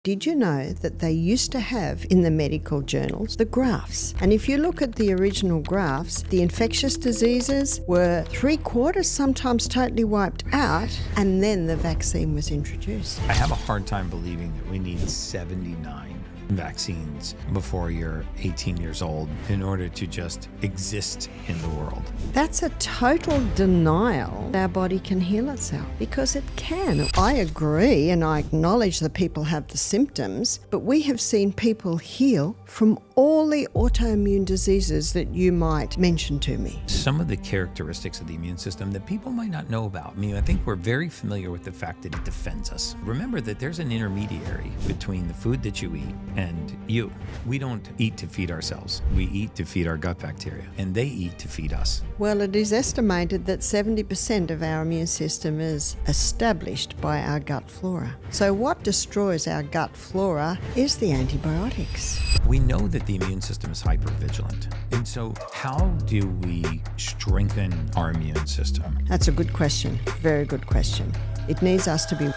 Did you know that they used to have in the medical journals the graphs? And if you look at the original graphs, the infectious diseases were 3/4, sometimes totally wiped out, and then the vaccine was introduced. I have a hard time believing that we need 79 vaccines before you're 18 years old in order to just exist in the world. That's a total denial our body can heal itself, because it can. I agree and I acknowledge that people have the symptoms, but we have seen people heal from all the autoimmune diseases that you might mention to me. Some of the characteristics of the immune system that people might not know about. I mean, I think we're very familiar with the fact that it defends us. Remember that there's an intermediary between the food that you eat and you. We don't eat to feed ourselves. We eat to feed our gut bacteria, and they eat to feed us. Well, it is estimated that 70% of our immune system is established by our gut flora. So what destroys our gut flora is the antibiotics. We know that the immune system is hypervigilant. And so how do we strengthen our immune system? That's a good question. Very good question. It needs us to be...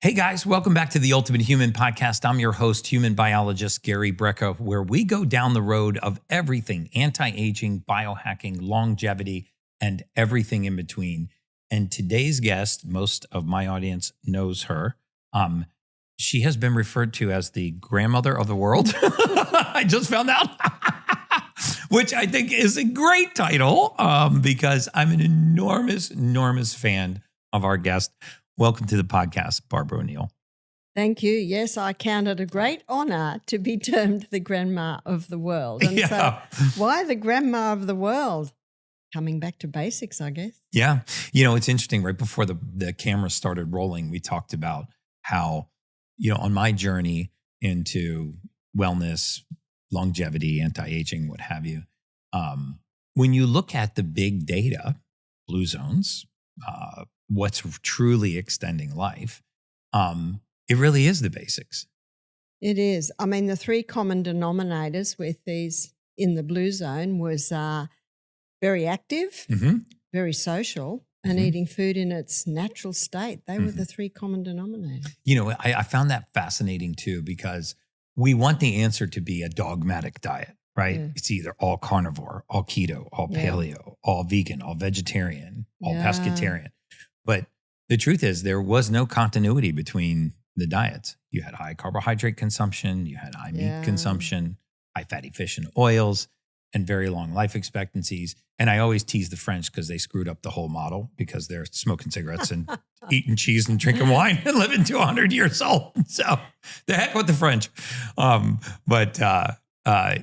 Hey guys, welcome back to the Ultimate Human Podcast. I'm your host, human biologist Gary Brecka, where we go down the road of everything anti-aging, biohacking, longevity, and everything in between. And today's guest, most of my audience knows her. She has been referred to as the grandmother of the world. I just found out, which I think is a great title because I'm an enormous fan of our guest. Welcome to the podcast, Barbara O'Neill. Thank you. Yes, I count it a great honor to be termed the grandma of the world. And Yeah. so why the grandma of the world? Coming back to basics, I guess. Yeah. You know, it's interesting. Right before the camera started rolling, we talked about how, you know, on my journey into wellness, longevity, anti-aging, what have you, when you look at the big data, blue zones, what's truly extending life, it really is the basics. It is. I mean, the three common denominators with these in the blue zone was very active, very social, and eating food in its natural state. They were the three common denominators. You know, I found that fascinating too, because we want the answer to be a dogmatic diet, right? Yeah. It's either all carnivore, all keto, all paleo, all vegan, all vegetarian, all pescatarian. But the truth is there was no continuity between the diets. You had high carbohydrate consumption, you had high meat consumption, high fatty fish and oils, and very long life expectancies. And I always tease the French because they screwed up the whole model, because they're smoking cigarettes and eating cheese and drinking wine and living to 100 years old. So the heck with the French.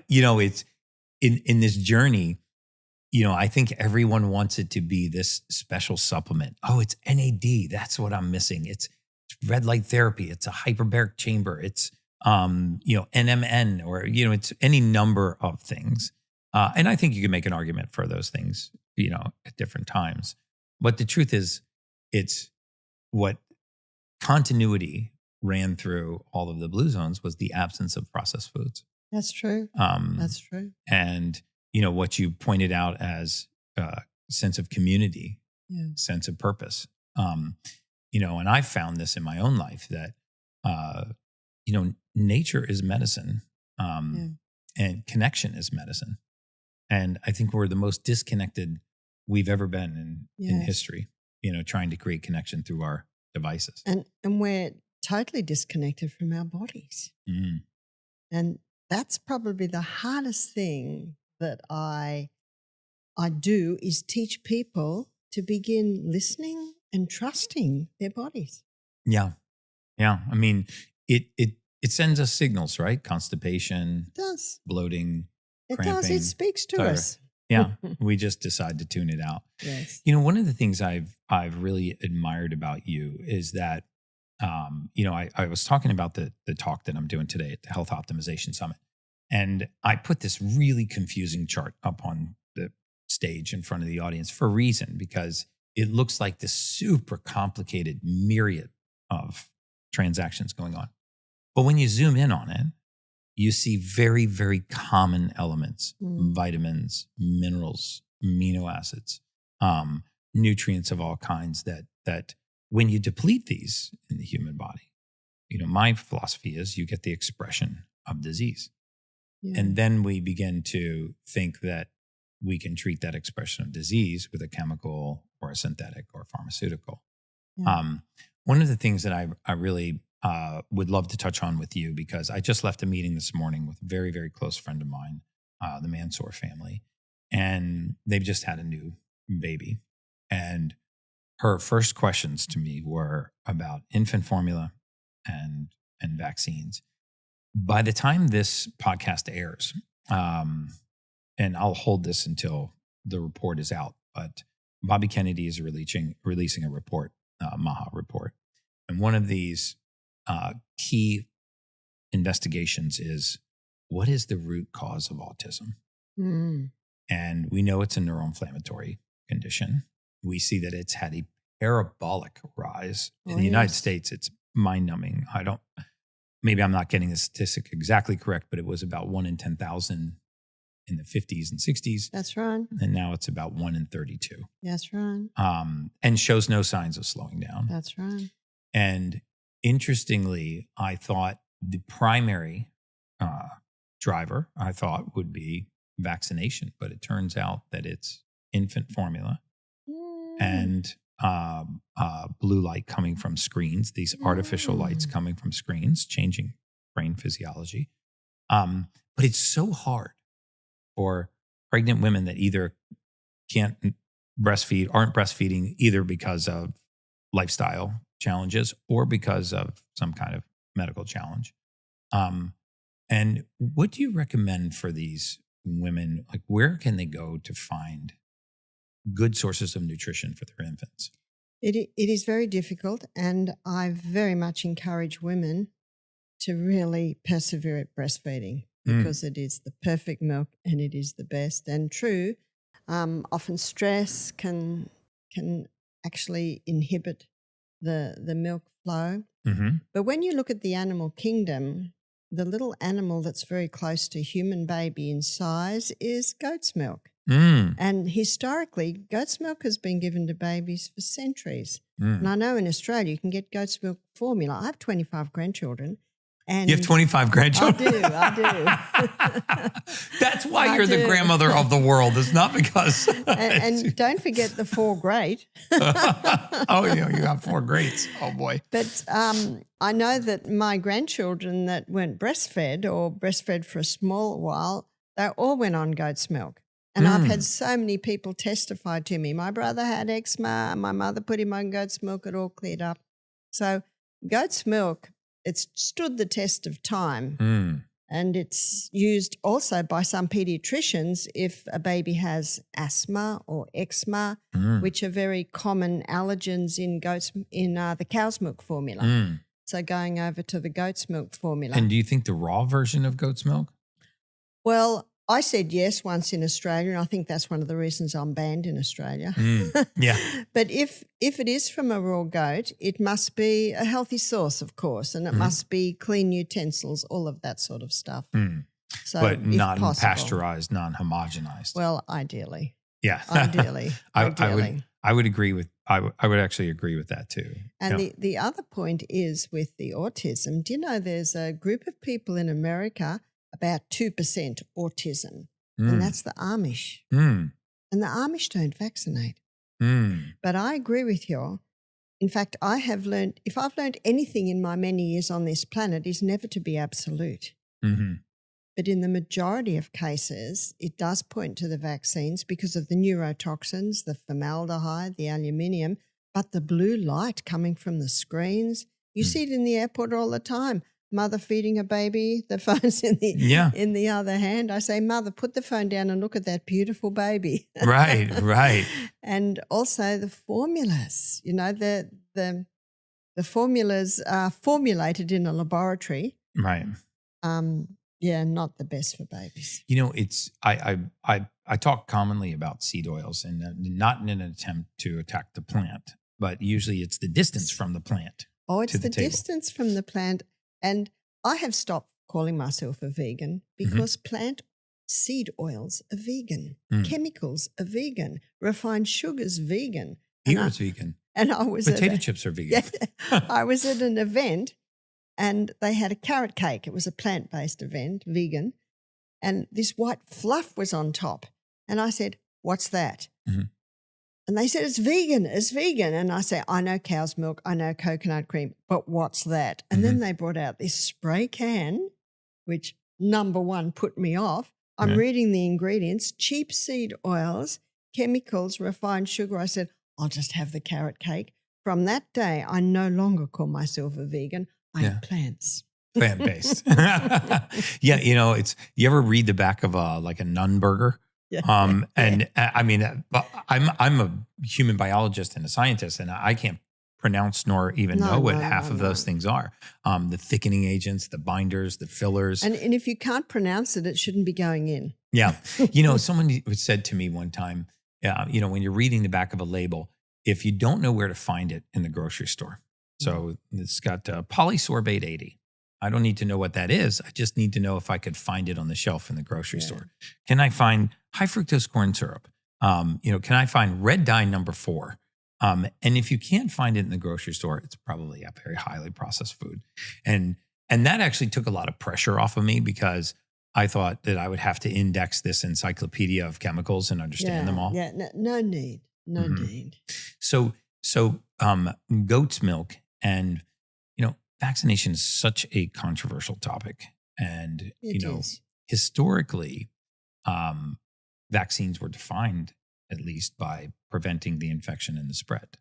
You know, it's in this journey, you know, I think everyone wants it to be this special supplement. Oh, it's NAD. That's what I'm missing. It's red light therapy. It's a hyperbaric chamber. It's, you know, NMN, or, you know, it's any number of things. And I think you can make an argument for those things, you know, at different times. But the truth is, it's what continuity ran through all of the blue zones was the absence of processed foods. That's true. That's true. And, you know, what you pointed out as sense of community, sense of purpose. You know, and I found this in my own life that, you know, nature is medicine, and connection is medicine. And I think we're the most disconnected we've ever been in history, you know, trying to create connection through our devices. And we're totally disconnected from our bodies. And that's probably the hardest thing that I do, is teach people to begin listening and trusting their bodies. Yeah. I mean, it sends us signals, right? Constipation, it does. Bloating, it cramping. Does. It speaks to us. Yeah. We just decide to tune it out. Yes. You know, one of the things I've really admired about you is that, you know, I was talking about the talk that I'm doing today at the Health Optimization Summit. And I put this really confusing chart up on the stage in front of the audience for a reason, because it looks like this super complicated myriad of transactions going on. But when you zoom in on it, you see very, very common elements, vitamins, minerals, amino acids, nutrients of all kinds that when you deplete these in the human body, my philosophy is you get the expression of disease. Yeah. And then we begin to think that we can treat that expression of disease with a chemical or a synthetic or pharmaceutical. Yeah. One of the things that I really would love to touch on with you, because I just left a meeting this morning with a very, very close friend of mine, the Mansour family, and they've just had a new baby. And her first questions to me were about infant formula and vaccines. By the time this podcast airs, and I'll hold this until the report is out, but Bobby Kennedy is releasing a report, MAHA report. And one of these key investigations is, what is the root cause of autism? And we know it's a neuroinflammatory condition. We see that it's had a parabolic rise. In the United States, it's mind-numbing. Maybe I'm not getting the statistic exactly correct, but it was about 1 in 10,000 in the 50s and 60s. That's right. And now it's about 1 in 32. That's right. And shows no signs of slowing down. That's right. And interestingly, I thought the primary driver, would be vaccination, but it turns out that it's infant formula and blue light coming from screens, these artificial lights coming from screens, changing brain physiology. But it's so hard for pregnant women that either can't breastfeed, aren't breastfeeding, either because of lifestyle challenges or because of some kind of medical challenge. And what do you recommend for these women? Like, where can they go to find good sources of nutrition for their infants? It is very difficult, and I very much encourage women to really persevere at breastfeeding because it is the perfect milk and it is the best. And true, often stress can actually inhibit the milk flow. But when you look at the animal kingdom, the little animal that's very close to human baby in size is goat's milk. And historically, goat's milk has been given to babies for centuries. And I know in Australia you can get goat's milk formula. I have 25 grandchildren. And you have 25 grandchildren? I do. That's why you're the grandmother of the world. It's not because... and don't forget the 4 great. Oh, you got 4 greats. Oh, boy. But I know that my grandchildren that weren't breastfed or breastfed for a small while, they all went on goat's milk. And I've had so many people testify to me. My brother had eczema. My mother put him on goat's milk. It all cleared up. So goat's milk, it's stood the test of time. And it's used also by some pediatricians if a baby has asthma or eczema, which are very common allergens in the cow's milk formula. So going over to the goat's milk formula. And do you think the raw version of goat's milk? Well, I said yes once in Australia, and I think that's one of the reasons I'm banned in Australia. Yeah. But if it is from a raw goat, it must be a healthy source, of course, and it must be clean utensils, all of that sort of stuff. So, but non-pasteurized, non-homogenized. Well, ideally. Yeah. Ideally. I would agree with. I would actually agree with that too. And the other point is with the autism. Do you know there's a group of people in America, about 2% autism, and that's the Amish. And the Amish don't vaccinate. But I agree with you. In fact, I have learned, if I've learned anything in my many years on this planet, is never to be absolute. But in the majority of cases, it does point to the vaccines because of the neurotoxins, the formaldehyde, the aluminium, but the blue light coming from the screens. You see it in the airport all the time. Mother feeding a baby, the phone's in the other hand. I say, Mother, put the phone down and look at that beautiful baby. Right. And also the formulas, the formulas are formulated in a laboratory. Right. Not the best for babies. It's I talk commonly about seed oils, and not in an attempt to attack the plant, but usually it's the distance from the plant. Oh, it's to the table. Distance from the plant. And I have stopped calling myself a vegan because plant seed oils are vegan, chemicals are vegan, refined sugars vegan. Beer's vegan. And I was potato chips are vegan. Yeah, I was at an event and they had a carrot cake. It was a plant-based event, vegan, and this white fluff was on top. And I said, "What's that?" And they said, it's vegan. And I said, I know cow's milk, I know coconut cream, but what's that? And then they brought out this spray can, which number one put me off. I'm reading the ingredients, cheap seed oils, chemicals, refined sugar. I said, I'll just have the carrot cake. From that day, I no longer call myself a vegan. I eat plants. Plant-based. Yeah, you ever read the back of like a nun burger? And I mean, I'm a human biologist and a scientist, and I can't pronounce nor even know what half of those things are. The thickening agents, the binders, the fillers. And if you can't pronounce it, it shouldn't be going in. Yeah. Someone said to me one time, when you're reading the back of a label, if you don't know where to find it in the grocery store. So it's got polysorbate 80. I don't need to know what that is. I just need to know if I could find it on the shelf in the grocery store. Can I find high fructose corn syrup? Can I find red dye number 4? And if you can't find it in the grocery store, it's probably a very highly processed food. And that actually took a lot of pressure off of me because I thought that I would have to index this encyclopedia of chemicals and understand them all. Yeah, no need. No need. So goat's milk and vaccination is such a controversial topic. And, historically, vaccines were defined at least by preventing the infection and the spread.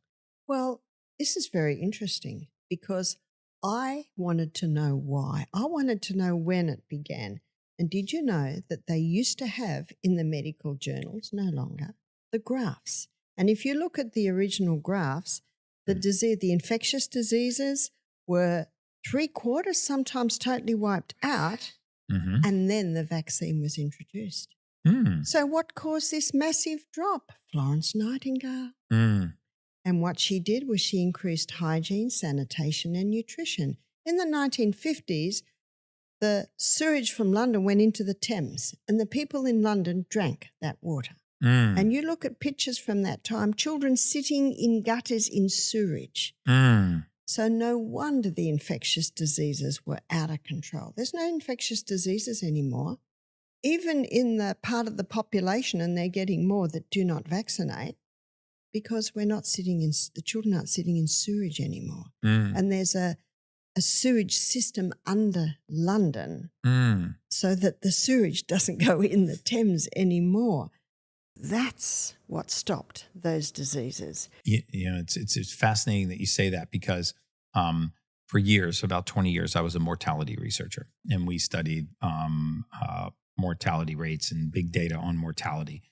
Well, this is very interesting because I wanted to know why. I wanted to know when it began. And did you know that they used to have in the medical journals, no longer, the graphs? And if you look at the original graphs, the infectious diseases were 3/4, sometimes totally wiped out, and then the vaccine was introduced. So what caused this massive drop? Florence Nightingale. And what she did was she increased hygiene, sanitation and nutrition. In the 1950s, the sewage from London went into the Thames and the people in London drank that water. And you look at pictures from that time, children sitting in gutters in sewage. So no wonder the infectious diseases were out of control. There's no infectious diseases anymore. Even in the part of the population, and they're getting more that do not vaccinate, because the children aren't sitting in sewage anymore. And there's a sewage system under London so that the sewage doesn't go in the Thames anymore. That's what stopped those diseases. It's fascinating that you say that because for years, about 20 years, I was a mortality researcher, and we studied mortality rates and big data on mortality.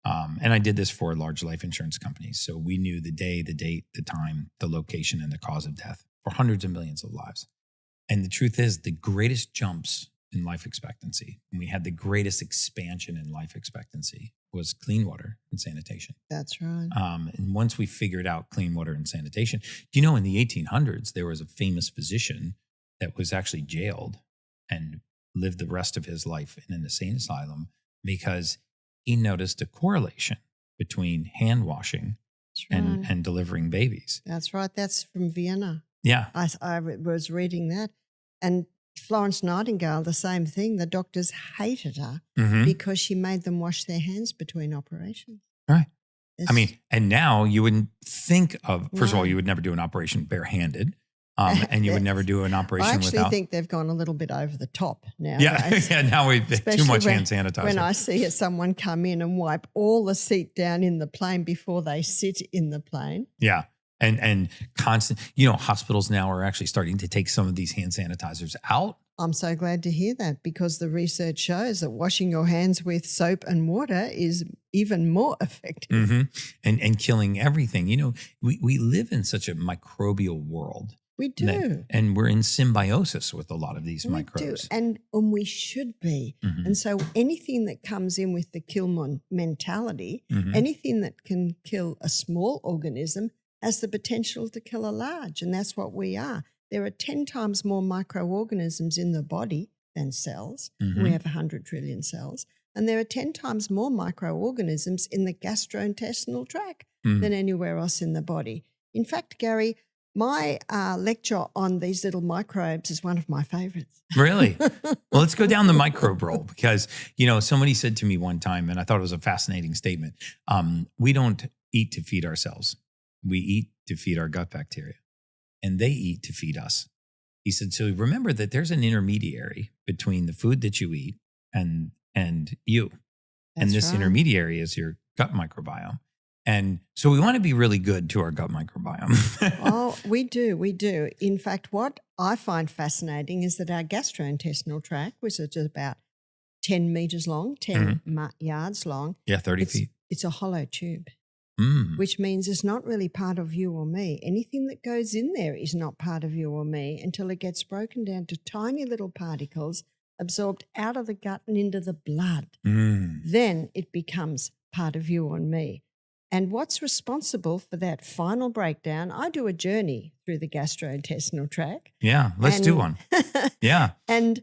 And I did this for large life insurance companies. So we knew the day, the date, the time, the location, and the cause of death for hundreds of millions of lives. And the truth is, the greatest jumps in life expectancy, and we had the greatest expansion in life expectancy, was clean water and sanitation. That's right. And once we figured out clean water and sanitation, do you know in the 1800s, there was a famous physician that was actually jailed and lived the rest of his life in an insane asylum because he noticed a correlation between hand washing and delivering babies. That's right. That's from Vienna. Yeah. I was reading that. And Florence Nightingale, the same thing. The doctors hated her because she made them wash their hands between operations. Right. And now you wouldn't think of, first of all, you would never do an operation barehanded. And you would never do an operation without. I actually think they've gone a little bit over the top now. Yeah, now we've too much hand sanitizer. When I see someone come in and wipe all the seat down in the plane before they sit in the plane. Yeah. And constant, hospitals now are actually starting to take some of these hand sanitizers out. I'm so glad to hear that because the research shows that washing your hands with soap and water is even more effective. And killing everything. We live in such a microbial world. We do. And we're in symbiosis with a lot of these microbes. Do. And we should be. And so anything that comes in with the kill mentality, anything that can kill a small organism has the potential to kill a large. And that's what we are. There are 10 times more microorganisms in the body than cells. We have 100 trillion cells. And there are 10 times more microorganisms in the gastrointestinal tract than anywhere else in the body. In fact, Gary, my lecture on these little microbes is one of my favorites. Really? Well, let's go down the microbe role because, somebody said to me one time, and I thought it was a fascinating statement, we don't eat to feed ourselves. We eat to feed our gut bacteria, and they eat to feed us. He said, so remember that there's an intermediary between the food that you eat and you. And this intermediary is your gut microbiome. And so we want to be really good to our gut microbiome. Oh, we do. We do. In fact, what I find fascinating is that our gastrointestinal tract, which is about 10 meters long, 10 yards long. Yeah, 30 feet. It's a hollow tube, which means it's not really part of you or me. Anything that goes in there is not part of you or me until it gets broken down to tiny little particles absorbed out of the gut and into the blood. Then it becomes part of you and me. And what's responsible for that final breakdown? I do a journey through the gastrointestinal tract. Yeah, let's do one. Yeah. And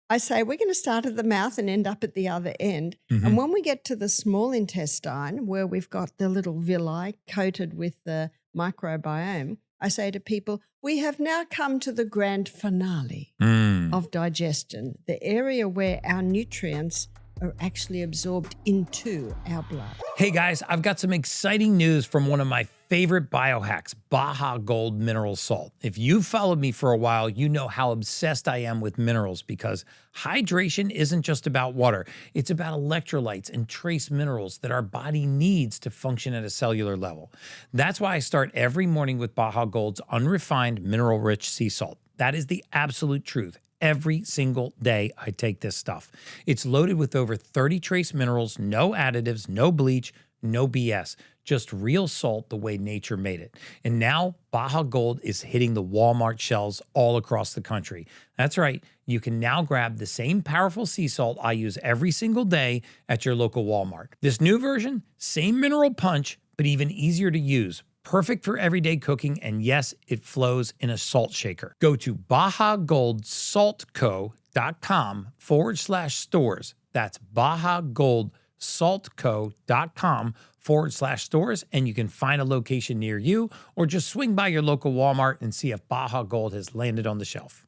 I say we're going to start at the mouth and end up at the other end. And when we get to the small intestine, where we've got the little villi coated with the microbiome, I say to people, we have now come to the grand finale of digestion, the area where our nutrients are actually absorbed into our blood. Hey guys, I've got some exciting news from one of my favorite biohacks, Baja Gold Mineral Salt. If you've followed me for a while, you know how obsessed I am with minerals because hydration isn't just about water. It's about electrolytes and trace minerals that our body needs to function at a cellular level. That's why I start every morning with Baja Gold's unrefined mineral-rich sea salt. That is the absolute truth. Every single day I take this stuff. It's loaded with over 30 trace minerals, no additives, no bleach, no BS, just real salt the way nature made it. And now Baja Gold is hitting the Walmart shelves all across the country. That's right. You can now grab the same powerful sea salt I use every single day at your local Walmart. This new version, same mineral punch, but even easier to use. Perfect for everyday cooking, and yes, it flows in a salt shaker. Go to BajaGoldSaltCo.com/stores. That's BajaGoldSaltCo.com/stores, and you can find a location near you, or just swing by your local Walmart and see if Baja Gold has landed on the shelf.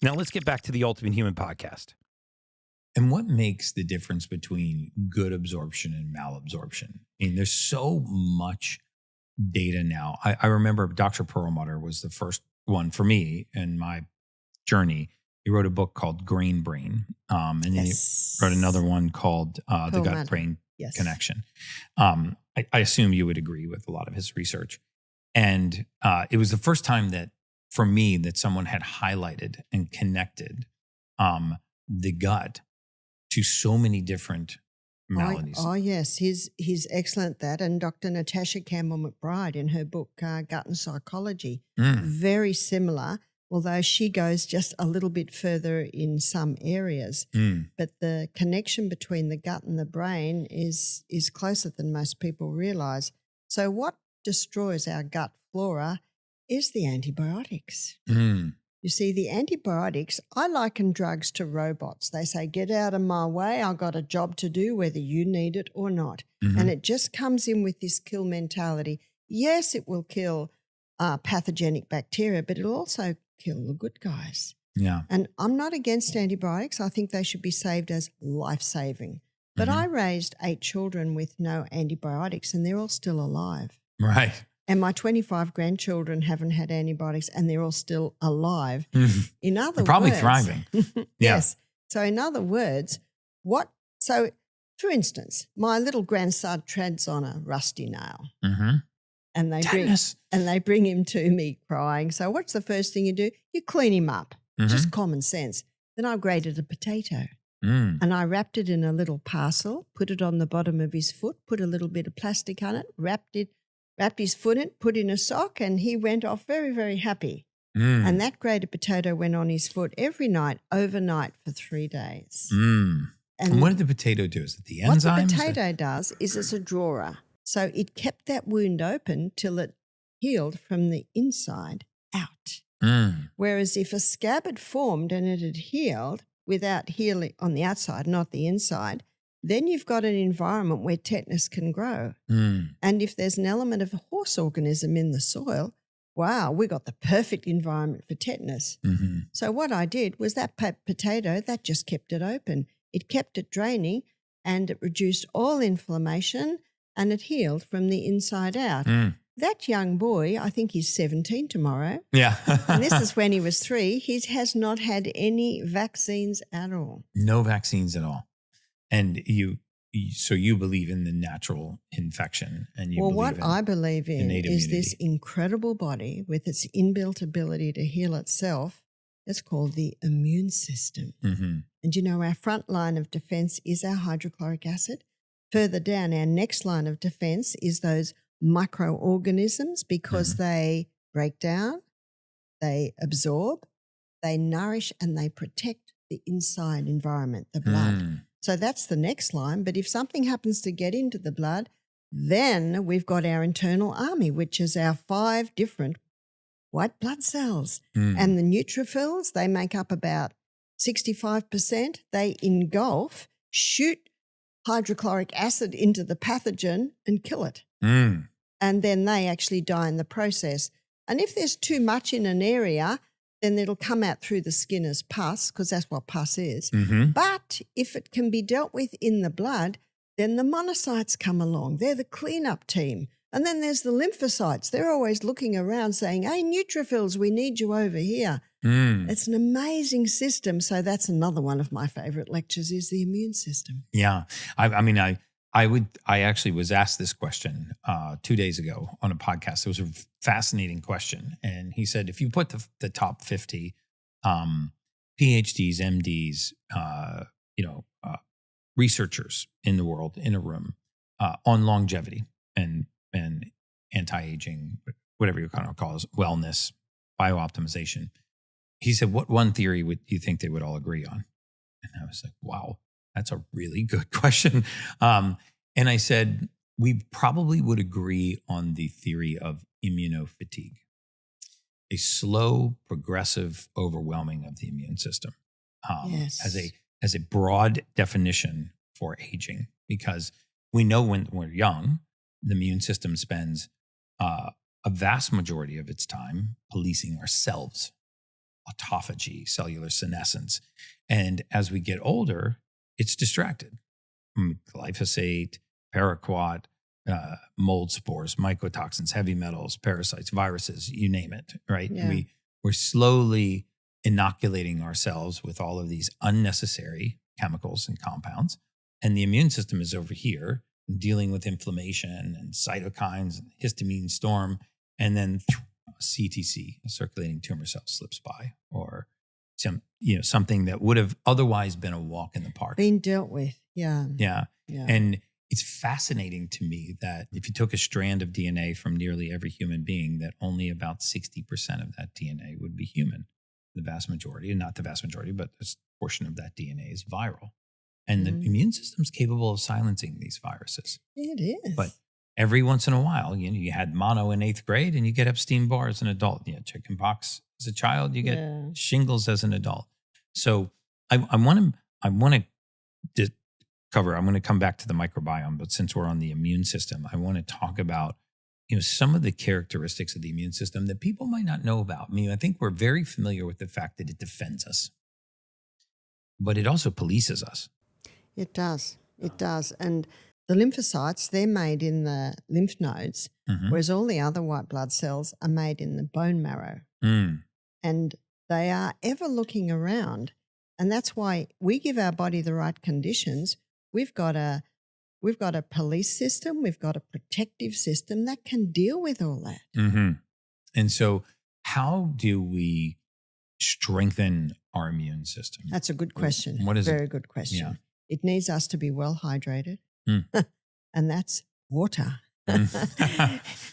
Now let's get back to the Ultimate Human podcast. And what makes the difference between good absorption and malabsorption? I mean, there's so much data now. I remember Dr. Perlmutter was the first one for me in my journey. He wrote a book called Grain Brain. And then he wrote another one called The Gut Brain Connection. I assume you would agree with a lot of his research. And it was the first time that, for me, that someone had highlighted and connected the gut to so many different maladies. Oh yes, he's excellent at that. And Dr. Natasha Campbell-McBride in her book, Gut and Psychology, very similar, although she goes just a little bit further in some areas. But the connection between the gut and the brain is closer than most people realize. So what destroys our gut flora is the antibiotics. You see, the antibiotics, I liken drugs to robots. They say, get out of my way, I've got a job to do, whether you need it or not. And it just comes in with this kill mentality. Yes, it will kill pathogenic bacteria, but it'll also kill the good guys. Yeah. And I'm not against antibiotics. I think they should be saved as life-saving. But I raised 8 children with no antibiotics, and they're all still alive. Right. And my 25 grandchildren haven't had antibiotics and they're all still alive. In other words, probably thriving. Yes. So in other words, so for instance, my little grandson treads on a rusty nail and they bring him to me crying. So what's the first thing you do? You clean him up, just common sense. Then I grated a potato and I wrapped it in a little parcel, put it on the bottom of his foot, put a little bit of plastic on it, wrapped his foot in, put in a sock, and he went off very, very happy. And that grated potato went on his foot every night, overnight for 3 days. And what did the potato do? Is it the enzymes? What the potato does is it's a drawer. So it kept that wound open till it healed from the inside out. Whereas if a scab had formed and it had healed, without healing on the outside, not the inside, then you've got an environment where tetanus can grow. And if there's an element of a horse organism in the soil, wow, we got the perfect environment for tetanus. So what I did was that potato, that just kept it open. It kept it draining and it reduced all inflammation and it healed from the inside out. That young boy, I think he's 17 tomorrow. Yeah. And this is when he was 3. He has not had any vaccines at all. No vaccines at all. And so you believe in the natural infection, and you well, believe what in I believe in innate is immunity. this incredible body with its inbuilt ability to heal itself. It's called the immune system. And you know, our front line of defense is our hydrochloric acid. Further down, our next line of defense is those microorganisms, because they break down, they absorb, they nourish, and they protect the inside environment, the blood. So that's the next line. But if something happens to get into the blood, then we've got our internal army, which is our 5 different white blood cells. And the neutrophils, they make up about 65%. They engulf, shoot hydrochloric acid into the pathogen and kill it. And then they actually die in the process. And if there's too much in an area, then it'll come out through the skin as pus, because that's what pus is. But if it can be dealt with in the blood, then the monocytes come along. They're the cleanup team. And then there's the lymphocytes. They're always looking around saying, hey, neutrophils, we need you over here. It's an amazing system. So that's another one of my favorite lectures, is the immune system. Yeah. I actually was asked this question 2 days ago on a podcast. It was a fascinating question. And he said, if you put the top 50 PhDs, MDs, researchers in the world in a room on longevity and anti-aging, whatever you kind of call it, wellness, biooptimization, he said, what one theory would you think they would all agree on? And I was like, wow, that's a really good question. And I said, we probably would agree on the theory of immunofatigue, a slow, progressive overwhelming of the immune system as a broad definition for aging, because we know when we're young, the immune system spends a vast majority of its time policing ourselves, autophagy, cellular senescence. And as we get older, it's distracted. Glyphosate, paraquat, mold spores, mycotoxins, heavy metals, parasites, viruses, you name it, right? Yeah. We're slowly inoculating ourselves with all of these unnecessary chemicals and compounds. And the immune system is over here dealing with inflammation and cytokines and histamine storm. And then CTC, a circulating tumor cell, slips by, or something that would have otherwise been a walk in the park. Been dealt with, yeah. And it's fascinating to me that if you took a strand of DNA from nearly every human being, that only about 60% of that DNA would be human. The vast majority, and not the vast majority, but a portion of that DNA is viral. And the immune system's capable of silencing these viruses. It is. But every once in a while, you had mono in 8th grade and you get Epstein-Barr as an adult. You had chickenpox as a child, you get shingles as an adult. So I want to cover, I'm going to come back to the microbiome, but since we're on the immune system, I want to talk about some of the characteristics of the immune system that people might not know about. I think we're very familiar with the fact that it defends us, but it also polices us. It does. It does. And the lymphocytes, they're made in the lymph nodes, whereas all the other white blood cells are made in the bone marrow. And they are ever looking around. And that's why we give our body the right conditions. We've got a police system, we've got a protective system that can deal with all that. And so how do we strengthen our immune system? That's a good question. What is Very good question. Yeah. It needs us to be well hydrated, and that's water. And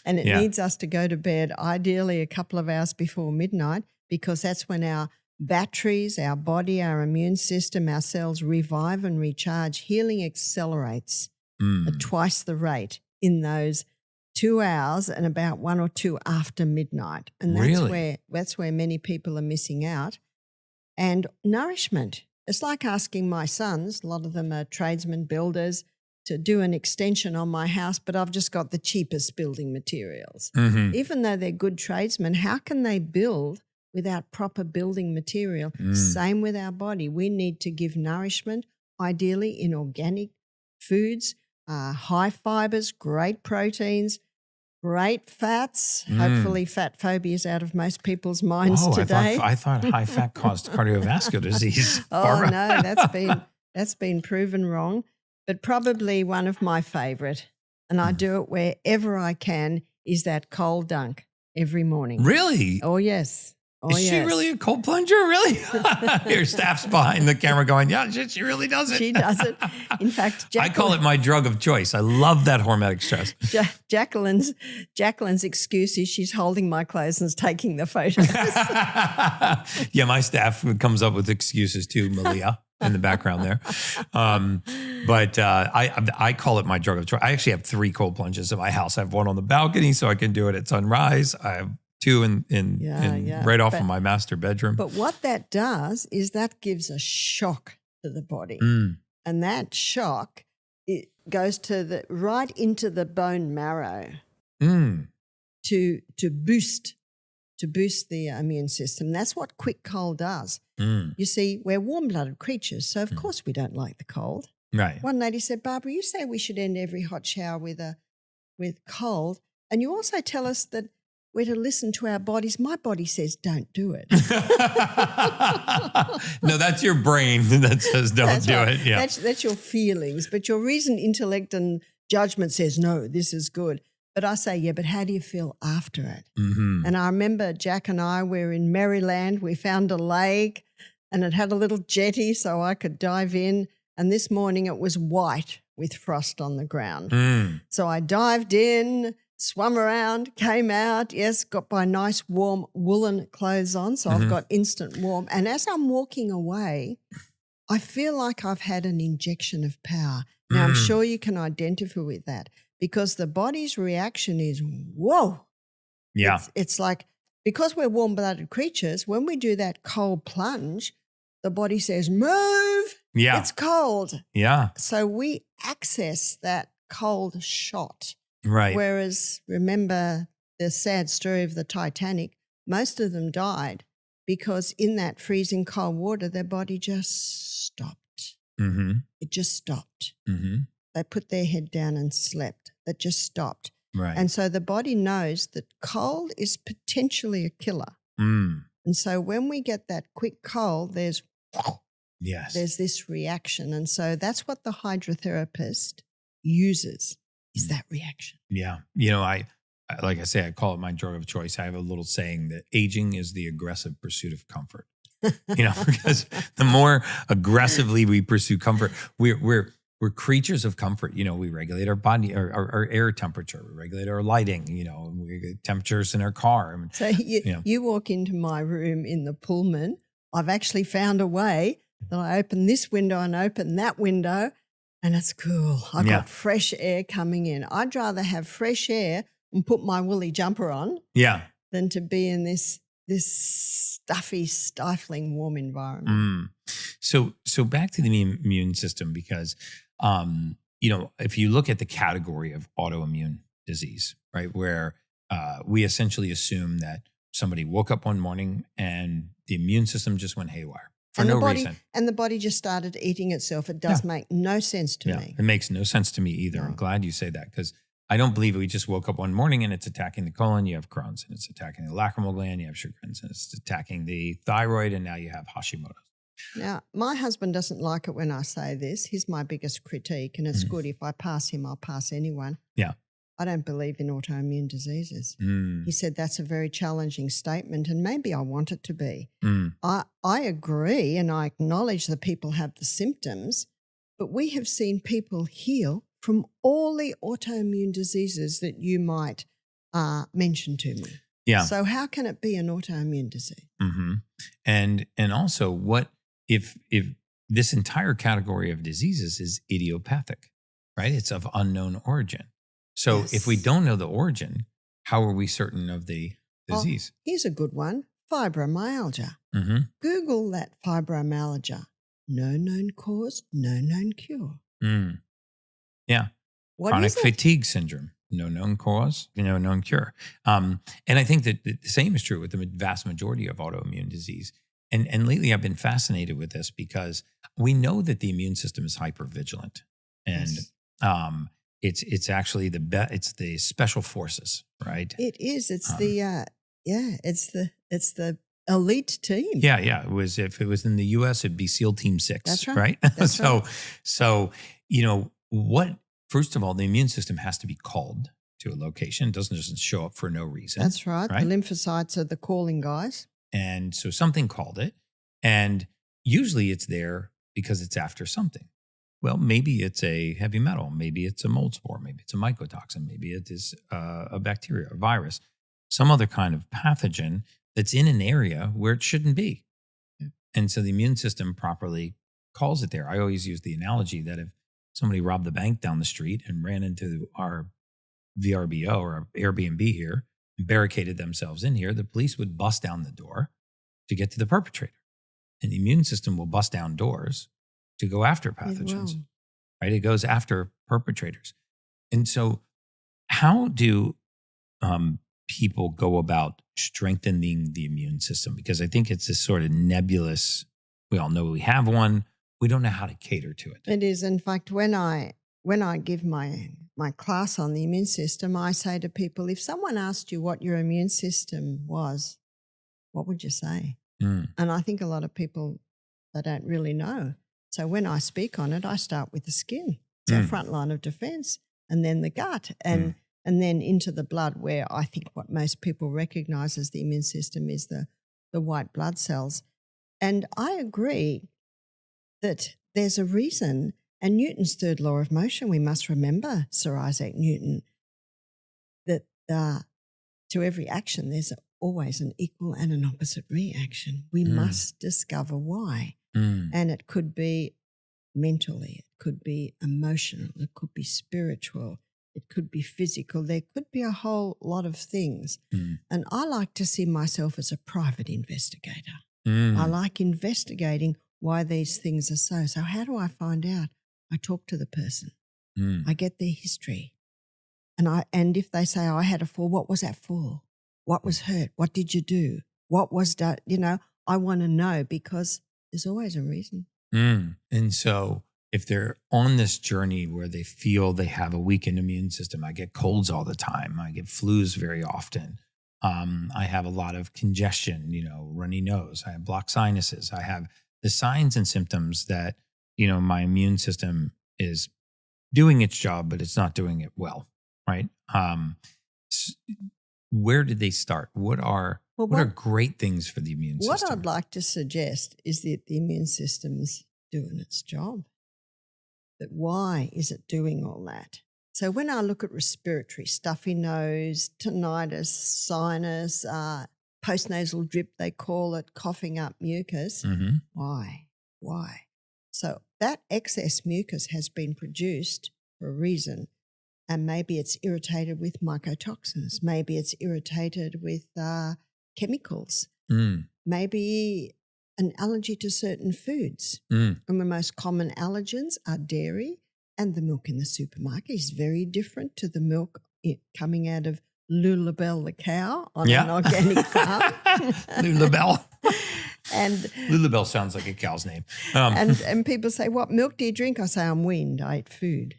it needs us to go to bed ideally a couple of hours before midnight, because that's when our batteries, our body, our immune system, our cells revive and recharge. Healing accelerates at twice the rate in those 2 hours and about 1 or 2 after midnight. And that's where many people are missing out. And nourishment. It's like asking my sons, a lot of them are tradesmen, builders, to do an extension on my house, but I've just got the cheapest building materials. Mm-hmm. Even though they're good tradesmen, how can they build without proper building material? Same with our body. We need to give nourishment, ideally in organic foods, high fibers, great proteins, great fats. Hopefully fat phobia is out of most people's minds today. I thought high fat caused cardiovascular disease. Oh, no, that's been proven wrong. But probably one of my favourite, and I do it wherever I can, is that cold dunk every morning. Really? Oh, yes. Oh, Is she really a cold plunger? Really? Your staff's behind the camera going, yeah, she really does it. She does it. In fact, I call it my drug of choice. I love that hormetic stress. Jacqueline's excuse is she's holding my clothes and is taking the photos. Yeah, my staff comes up with excuses too, Malia, in the background there. But I call it my drug of choice. I actually have 3 cold plunges in my house. I have one on the balcony so I can do it at sunrise. I have 2 in right off of my master bedroom. But what that does is that gives a shock to the body. And that shock, it goes to right into the bone marrow to boost the immune system. That's what quick cold does. You see, we're warm-blooded creatures, so of course we don't like the cold. Right. One lady said, Barbara, you say we should end every hot shower with cold, and you also tell us that we're to listen to our bodies. My body says don't do it. No, that's your brain that says don't do it. Yeah. That's your feelings. But your reason, intellect and judgment says, no, this is good. But I say, yeah, but how do you feel after it? And I remember Jack and I were in Maryland. We found a lake and it had a little jetty so I could dive in. And this morning it was white with frost on the ground. So I dived in, swum around, came out, got my nice warm woolen clothes on, so I've got instant warm. And as I'm walking away, I feel like I've had an injection of power. Now, I'm sure you can identify with that because the body's reaction is, whoa. Yeah. It's like, because we're warm-blooded creatures, when we do that cold plunge, the body says, move. Yeah. It's cold. Yeah. So we access that cold shot. Right. Whereas, remember the sad story of the Titanic, most of them died because in that freezing cold water, their body just stopped. It just stopped. They put their head down and slept. It just stopped. Right. And so the body knows that cold is potentially a killer. And so when we get that quick cold, there's this reaction. And so that's what the hydrotherapist uses. Is that reaction. Yeah. You know, I like I say, I call it my drug of choice. I have a little saying that aging is the aggressive pursuit of comfort. You know, because the more aggressively we pursue comfort, we're creatures of comfort. You know, we regulate our body, our air temperature, we regulate our lighting, you know, we get temperatures in our car. So you walk into my room in the Pullman, I've actually found a way that I open this window and open that window. And it's cool. I've got fresh air coming in. I'd rather have fresh air and put my woolly jumper on than to be in this stuffy, stifling, warm environment. So back to the immune system because, you know, if you look at the category of autoimmune disease, right, where we essentially assume that somebody woke up one morning and the immune system just went haywire. For no reason. And the body just started eating itself. It does make no sense to me. It makes no sense to me either. No. I'm glad you say that because I don't believe we just woke up one morning and it's attacking the colon, you have Crohn's, and it's attacking the lacrimal gland, you have Sjogren's, and it's attacking the thyroid, and now you have Hashimoto's. Now, my husband doesn't like it when I say this. He's my biggest critique, and it's good. If I pass him, I'll pass anyone. Yeah. I don't believe in autoimmune diseases. He said that's a very challenging statement, and maybe I want it to be. I agree, and I acknowledge that people have the symptoms, but we have seen people heal from all the autoimmune diseases that you might mention to me. Yeah. So how can it be an autoimmune disease? And also, what if this entire category of diseases is idiopathic, right? It's of unknown origin. So if we don't know the origin, how are we certain of the disease? Here's a good one, fibromyalgia. Google that fibromyalgia. no known cause, no known cure. Yeah. What Chronic is it? fatigue syndrome, no known cause, no known cure. And I think that the same is true with the vast majority of autoimmune disease. And lately I've been fascinated with this because we know that the immune system is hypervigilant. And Yes. it's actually it's the special forces, right? It is. It's it's the elite team. Yeah. If it was in the US, it'd be SEAL Team 6. That's right. Right. That's right. So, first of all, the immune system has to be called to a location. It doesn't just show up for no reason. That's right. The lymphocytes are the calling guys. And so something called it. And usually it's there because it's after something. Well, maybe it's a heavy metal. Maybe it's a mold spore. Maybe it's a mycotoxin. Maybe it is a bacteria, a virus, some other kind of pathogen that's in an area where it shouldn't be. Yeah. And so the immune system properly calls it there. I always use the analogy that if somebody robbed the bank down the street and ran into our VRBO or our Airbnb here and barricaded themselves in here, the police would bust down the door to get to the perpetrator. And the immune system will bust down doors to go after pathogens, right? It goes after perpetrators. And so how do people go about strengthening the immune system? Because I think it's this sort of nebulous, we all know we have one, we don't know how to cater to it. It is. In fact, when I give my class on the immune system, I say to people, if someone asked you what your immune system was, what would you say? And I think a lot of people, they don't really know. So when I speak on it, I start with the skin. It's our front line of defense, and then the gut, and then into the blood, where I think what most people recognize as the immune system is the white blood cells. And I agree that there's a reason, and Newton's third law of motion, we must remember Sir Isaac Newton, that to every action there's always an equal and an opposite reaction. We must discover why. And it could be mentally, it could be emotional, it could be spiritual, it could be physical, there could be a whole lot of things. And I like to see myself as a private investigator. I like investigating why these things are so. So how do I find out? I talk to the person. I get their history. And if they say, I had a fall, what was that fall? What was hurt? What did you do? What was done? I want to know, because there's always a reason. And so if they're on this journey where they feel they have a weakened immune system, I get colds all the time. I get flus very often. I have a lot of congestion, runny nose. I have blocked sinuses. I have the signs and symptoms that, my immune system is doing its job, but it's not doing it well, right? Where did they start? What are great things for the immune system? What I'd like to suggest is that the immune system's doing its job. But why is it doing all that? So when I look at respiratory, stuffy nose, tinnitus, sinus, postnasal drip, they call it, coughing up mucus, why? So that excess mucus has been produced for a reason. And maybe it's irritated with mycotoxins. Maybe it's irritated with chemicals. Maybe an allergy to certain foods. And the most common allergens are dairy, and the milk in the supermarket is very different to the milk coming out of Lulabelle the cow on an organic farm. Lulabelle. And Lulabelle sounds like a cow's name. And people say, what milk do you drink? I say, I'm weaned. I eat food.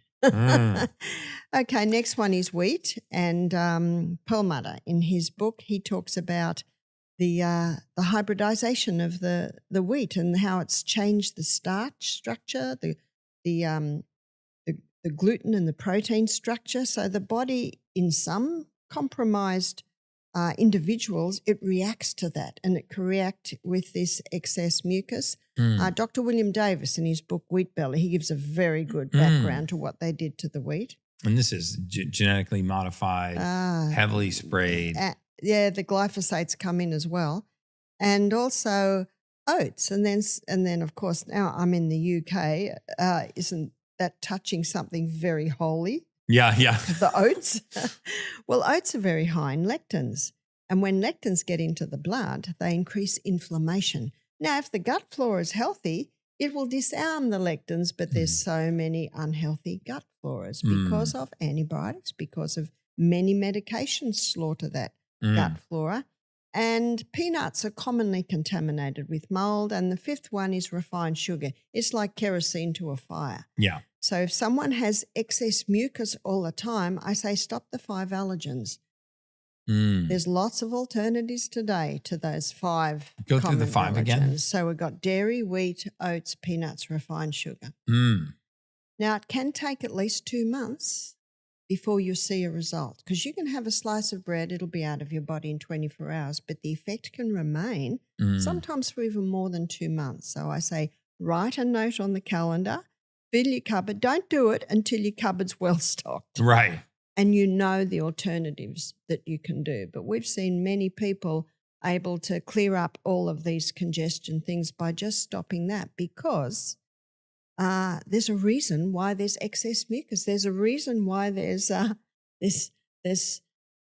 Okay, next one is wheat. And Perlmutter, in his book, he talks about the hybridization of the wheat and how it's changed the starch structure, the gluten and the protein structure. So the body, in some compromised individuals, it reacts to that, and it can react with this excess mucus. Dr. William Davis, in his book Wheat Belly, he gives a very good background to what they did to the wheat. And this is genetically modified, heavily sprayed. The glyphosates come in as well. And also oats. And then, of course, now I'm in the UK. Isn't that touching something very holy? Yeah. The oats. Well, oats are very high in lectins. And when lectins get into the blood, they increase inflammation. Now, if the gut flora is healthy, it will disarm the lectins, but there's so many unhealthy gut floras because of antibiotics, because of many medications slaughter that gut flora. And peanuts are commonly contaminated with mold. And the fifth one is refined sugar. It's like kerosene to a fire. Yeah. So if someone has excess mucus all the time, I say stop the 5 allergens. There's lots of alternatives today to those 5. Go through the 5 allergens. again. So we've got dairy, wheat, oats, peanuts, refined sugar. Now, it can take at least 2 months before you see a result, because you can have a slice of bread, it'll be out of your body in 24 hours, but the effect can remain sometimes for even more than 2 months. So I say write a note on the calendar, fill your cupboard. Don't do it until your cupboard's well stocked. Right. And you know the alternatives that you can do. But we've seen many people able to clear up all of these congestion things by just stopping that, because there's a reason why there's excess mucus. There's a reason why there's this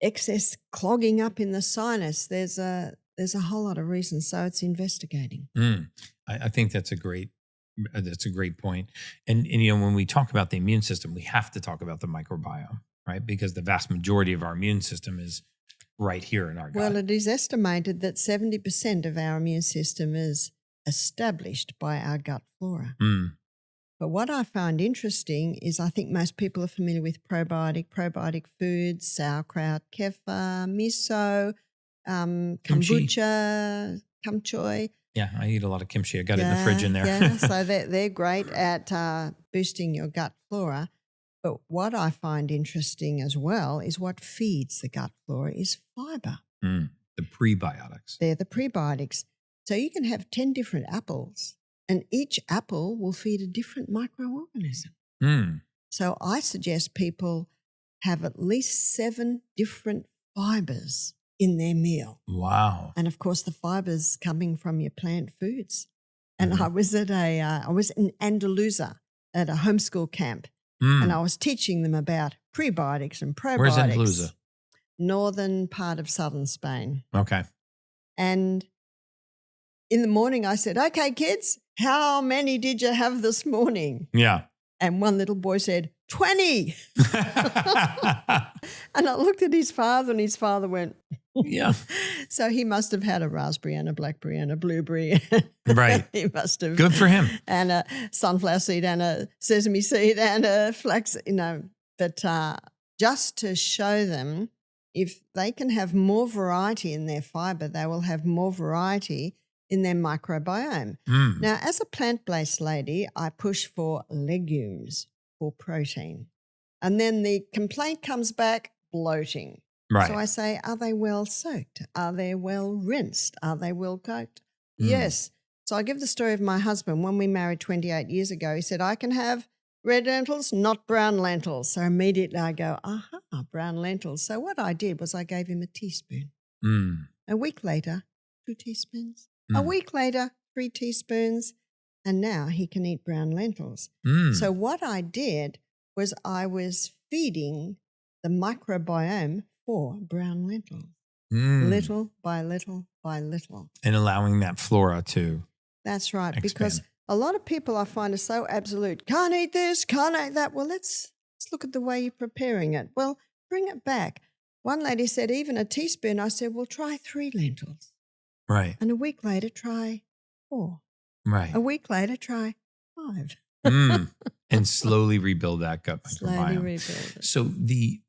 excess clogging up in the sinus. There's a whole lot of reasons. So it's investigating. I think that's a great point. And you know, when we talk about the immune system, we have to talk about the microbiome, right? Because the vast majority of our immune system is right here in our gut. Well, it is estimated that 70% of our immune system is established by our gut flora. But what I find interesting is I think most people are familiar with probiotic foods, sauerkraut, kefir, miso, kombucha, kamchoy. Yeah, I eat a lot of kimchi. I got it in the fridge in there. Yeah, so they're great at boosting your gut flora. But what I find interesting as well is what feeds the gut flora is fiber. The prebiotics. They're the prebiotics. So you can have 10 different apples, and each apple will feed a different microorganism. So I suggest people have at least 7 different fibers in their meal. Wow. And of course, the fibers coming from your plant foods. And I was in Andalusia at a homeschool camp, and I was teaching them about prebiotics and probiotics. Where's Andalusia? Northern part of southern Spain. Okay. And in the morning I said, okay, kids, how many did you have this morning? Yeah. And one little boy said, 20. And I looked at his father, and his father went, yeah. So he must have had a raspberry and a blackberry and a blueberry. Right. He must have. Good for him. And a sunflower seed and a sesame seed and a flax, But just to show them, if they can have more variety in their fiber, they will have more variety in their microbiome. Now, as a plant-based lady, I push for legumes for protein. And then the complaint comes back, bloating. Right. So I say, are they well soaked? Are they well rinsed? Are they well cooked? Yes. So I give the story of my husband. When we married 28 years ago, he said, I can have red lentils, not brown lentils. So immediately I go, brown lentils. So what I did was I gave him a teaspoon. A week later, 2 teaspoons. A week later, 3 teaspoons. And now he can eat brown lentils. So what I did was I was feeding the microbiome for brown lentils, little by little by little. And allowing that flora to That's right, expand. because a lot of people I find are so absolute, can't eat this, can't eat that. Well, let's look at the way you're preparing it. Well, bring it back. One lady said, even a teaspoon. I said, well, try 3 lentils. Right. And a week later, try 4. Right. A week later, try 5. And slowly rebuild that gut microbiome. Slowly rebuild it. So the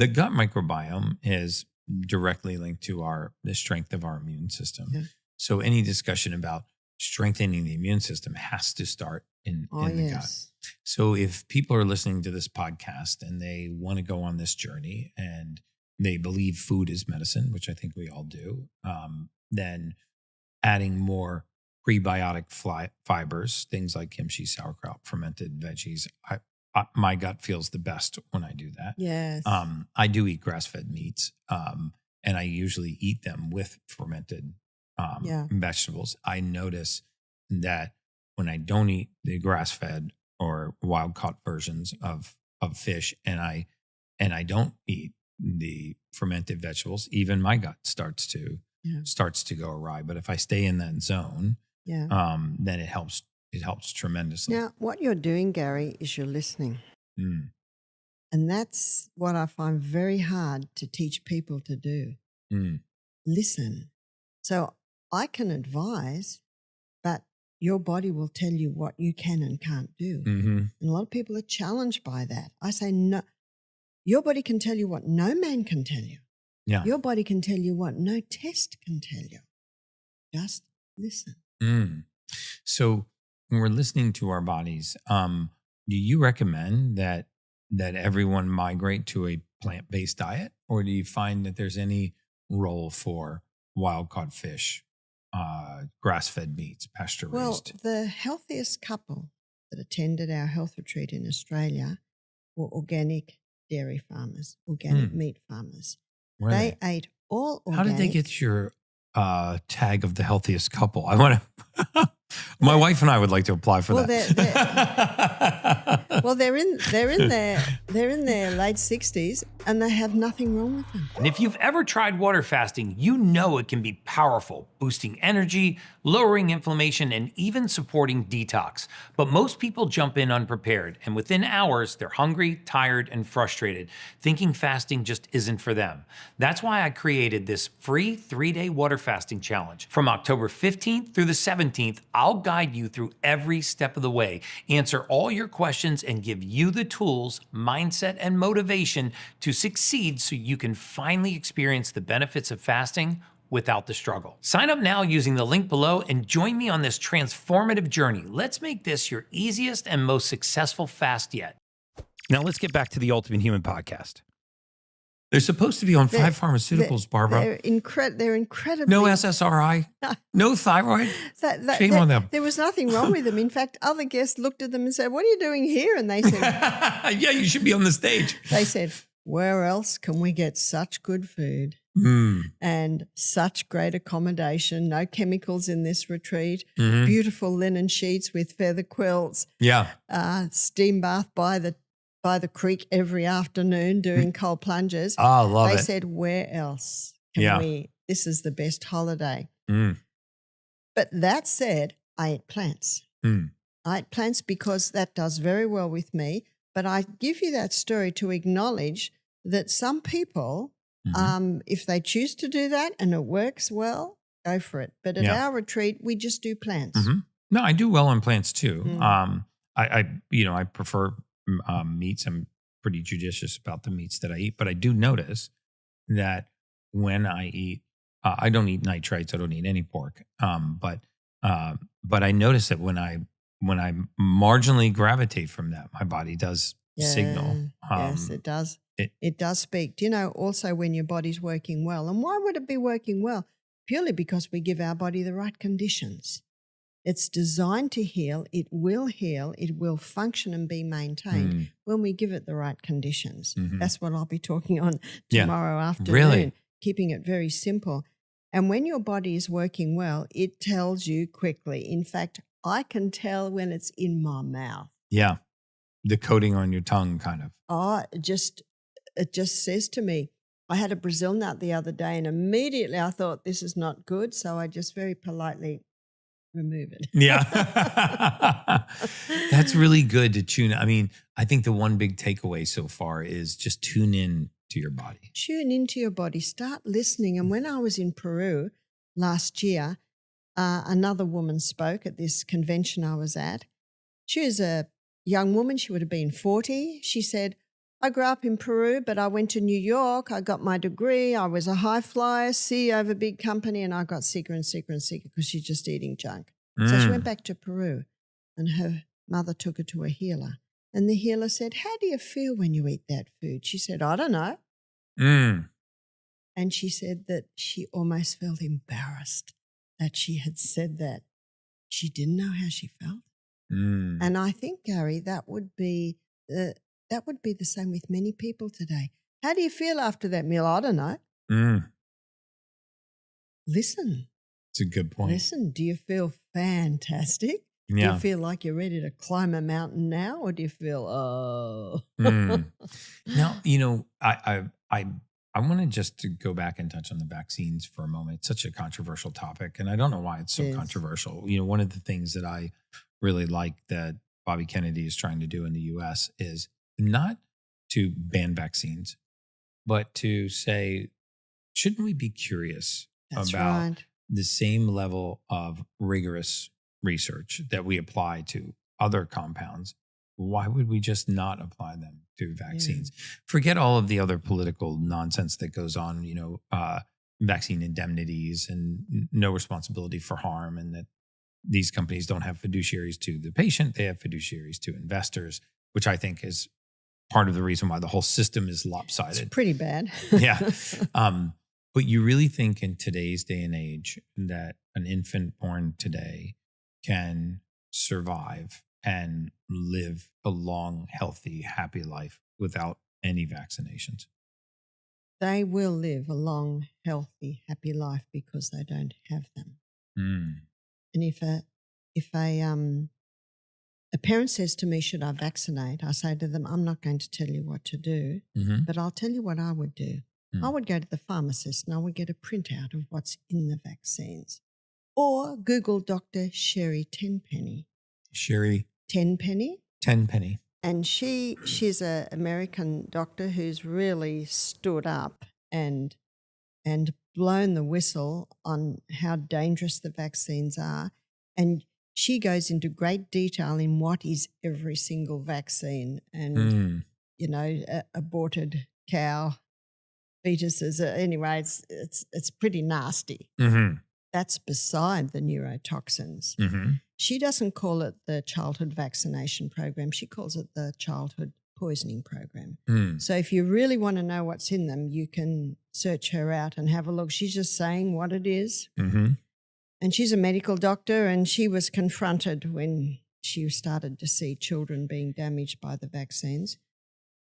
gut microbiome is directly linked to the strength of our immune system. Yeah. So any discussion about strengthening the immune system has to start in the gut. So if people are listening to this podcast and they want to go on this journey and they believe food is medicine, which I think we all do, then adding more prebiotic fibers, things like kimchi, sauerkraut, fermented veggies. My gut feels the best when I do that. Yes. I do eat grass-fed meats, and I usually eat them with fermented vegetables. I notice that when I don't eat the grass-fed or wild-caught versions of fish, and I don't eat the fermented vegetables, even my gut starts to go awry. But if I stay in that zone, then it helps it helps tremendously. Now, what you're doing, Gary, is you're listening. Mm. And that's what I find very hard to teach people to do. Mm. Listen. So I can advise, but your body will tell you what you can and can't do. Mm-hmm. And a lot of people are challenged by that. I say, no, your body can tell you what no man can tell you. Yeah. Your body can tell you what no test can tell you. Just listen. Mm. So when we're listening to our bodies, do you recommend that everyone migrate to a plant-based diet, or do you find that there's any role for wild-caught fish, grass-fed meats, pasture-raised? Well, the healthiest couple that attended our health retreat in Australia were organic dairy farmers, organic meat farmers. They ate all organic. How did they get your tag of the healthiest couple? I want to. My wife and I would like to apply for that. They're in their late 60s and they have nothing wrong with them. And if you've ever tried water fasting, you know it can be powerful, boosting energy, lowering inflammation, and even supporting detox. But most people jump in unprepared, and within hours, they're hungry, tired, and frustrated, thinking fasting just isn't for them. That's why I created this free 3-day water fasting challenge. From October 15th through the 17th, I'll guide you through every step of the way, answer all your questions, and give you the tools, mindset, and motivation to succeed so you can finally experience the benefits of fasting without the struggle. Sign up now using the link below and join me on this transformative journey. Let's make this your easiest and most successful fast yet. Now let's get back to the Ultimate Human podcast. They're supposed to be on 5 pharmaceuticals, Barbara. They're incredibly... No SSRI, no thyroid. Shame on them. There was nothing wrong with them. In fact, other guests looked at them and said, "What are you doing here?" And they said... Yeah, you should be on the stage. They said, "Where else can we get such good food and such great accommodation? No chemicals in this retreat. Beautiful linen sheets with feather quilts. Yeah. Steam bath by the creek every afternoon doing cold plunges." Oh, love it. They said, "Where else can we? This is the best holiday." But that said, I ate plants. I ate plants because that does very well with me. But I give you that story to acknowledge that some people, if they choose to do that and it works well, go for it. But at our retreat, we just do plants. No, I do well on plants too. I prefer meats. I'm pretty judicious about the meats that I eat, but I do notice that when I eat, I don't eat nitrates. I don't eat any pork. But I notice that when I marginally gravitate from that, my body does signal. Yes, it does. It does speak. Do you know also when your body's working well? And why would it be working well? Purely because we give our body the right conditions. It's designed to heal. It will function and be maintained when we give it the right conditions. That's what I'll be talking on tomorrow afternoon. Really? Keeping it very simple. And when your body is working well, it tells you quickly. In fact, I can tell when it's in my mouth. Yeah. The coating on your tongue kind of. Oh, it just says to me, I had a Brazil nut the other day and immediately I thought this is not good. So I just very politely remove it. Yeah. That's really good to tune. I mean, I think the one big takeaway so far is just tune in to your body. Tune into your body. Start listening. And when I was in Peru last year, another woman spoke at this convention I was at. She was a young woman. She would have been 40. She said, "I grew up in Peru, but I went to New York. I got my degree. I was a high flyer, CEO of a big company, and I got sicker and sicker and sicker because she's just eating junk." So she went back to Peru and her mother took her to a healer. And the healer said, "How do you feel when you eat that food?" She said, "I don't know." And she said that she almost felt embarrassed that she had said that. She didn't know how she felt. And I think, Gary, that would be the same with many people today. How do you feel after that meal? I don't know. Listen. It's a good point. Listen. Do you feel fantastic? Do you feel like you're ready to climb a mountain now, or do you feel, Now, you know, I want to just to go back and touch on the vaccines for a moment. It's such a controversial topic, and I don't know why it's so controversial. You know, one of the things that I really like that Bobby Kennedy is trying to do in the US is not to ban vaccines, but to say, shouldn't we be curious about the same level of rigorous research that we apply to other compounds? Why would we just not apply them to vaccines? Forget all of the other political nonsense that goes on, vaccine indemnities and no responsibility for harm, and that these companies don't have fiduciaries to the patient, they have fiduciaries to investors, which I think is part of the reason why the whole system is lopsided. It's pretty bad. Yeah. But you really think in today's day and age that an infant born today can survive and live a long, healthy, happy life without any vaccinations? They will live a long, healthy, happy life because they don't have them. And if a parent says to me, should I vaccinate? I say to them, I'm not going to tell you what to do, but I'll tell you what I would do. I would go to the pharmacist and I would get a printout of what's in the vaccines. Or Google Dr. Sherry Tenpenny. Sherry Tenpenny? Tenpenny. And she's an American doctor who's really stood up and blown the whistle on how dangerous the vaccines are. And she goes into great detail in what is every single vaccine and, aborted cow fetuses. Anyway, it's pretty nasty. That's beside the neurotoxins. She doesn't call it the childhood vaccination program. She calls it the childhood poisoning program. So if you really want to know what's in them, you can search her out and have a look. She's just saying what it is. And she's a medical doctor, and she was confronted when she started to see children being damaged by the vaccines.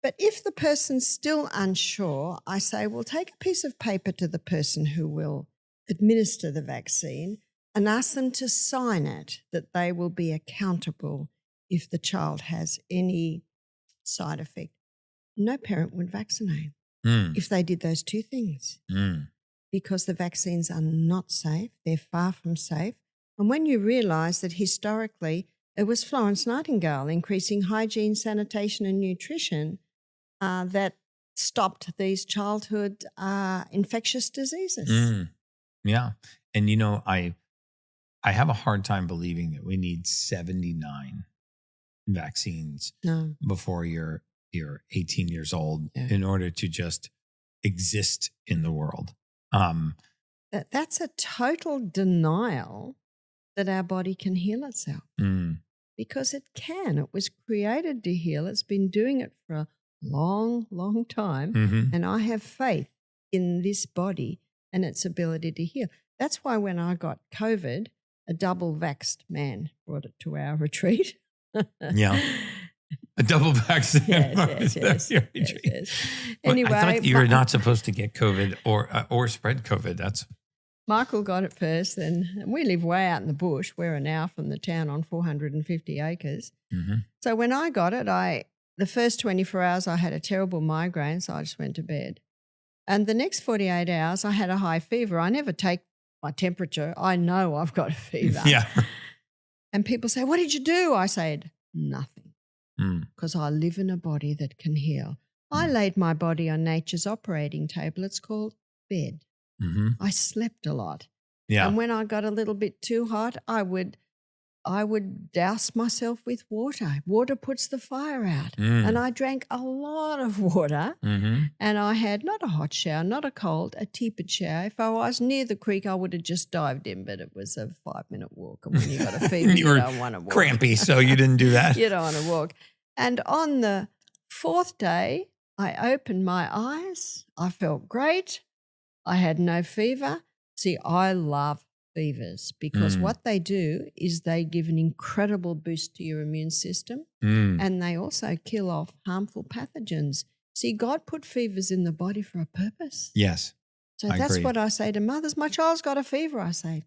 But if the person's still unsure, I say, well, take a piece of paper to the person who will administer the vaccine and ask them to sign it that they will be accountable if the child has any side effect. No parent would vaccinate if they did those two things because the vaccines are not safe. They're far from safe. And when you realise that historically it was Florence Nightingale increasing hygiene, sanitation and nutrition that stopped these childhood infectious diseases. Yeah. And, I have a hard time believing that we need 79 vaccines before you're 18 years old in order to just exist in the world. That's a total denial that our body can heal itself because it can. It was created to heal. It's been doing it for a long, long time. And I have faith in this body and its ability to heal. That's why when I got COVID, a double vaxxed man brought it to our retreat. Yeah. A double vaccine. Yes. Anyway, I thought you were not supposed to get COVID or spread COVID. That's Michael got it first, and we live way out in the bush. We're an hour from the town on 450 acres. So when I got it, the first 24 hours I had a terrible migraine, so I just went to bed. And the next 48 hours I had a high fever. I never take my temperature. I know I've got a fever. And people say, what did you do? I said, nothing. Because I live in a body that can heal. I laid my body on nature's operating table. It's called bed. I slept a lot. And when I got a little bit too hot, I would douse myself with water. Water puts the fire out. And I drank a lot of water. And I had not a hot shower, not a cold, a tepid shower. If I was near the creek, I would have just dived in, but it was a 5-minute walk. And when you got a fever, you don't want to walk. Crampy, so you didn't do that. You don't want to walk. And on the 4th day, I opened my eyes. I felt great. I had no fever. See, I love fevers because what they do is they give an incredible boost to your immune system and they also kill off harmful pathogens. See, God put fevers in the body for a purpose. Yes. So that's what I say to mothers. My child's got a fever. I say,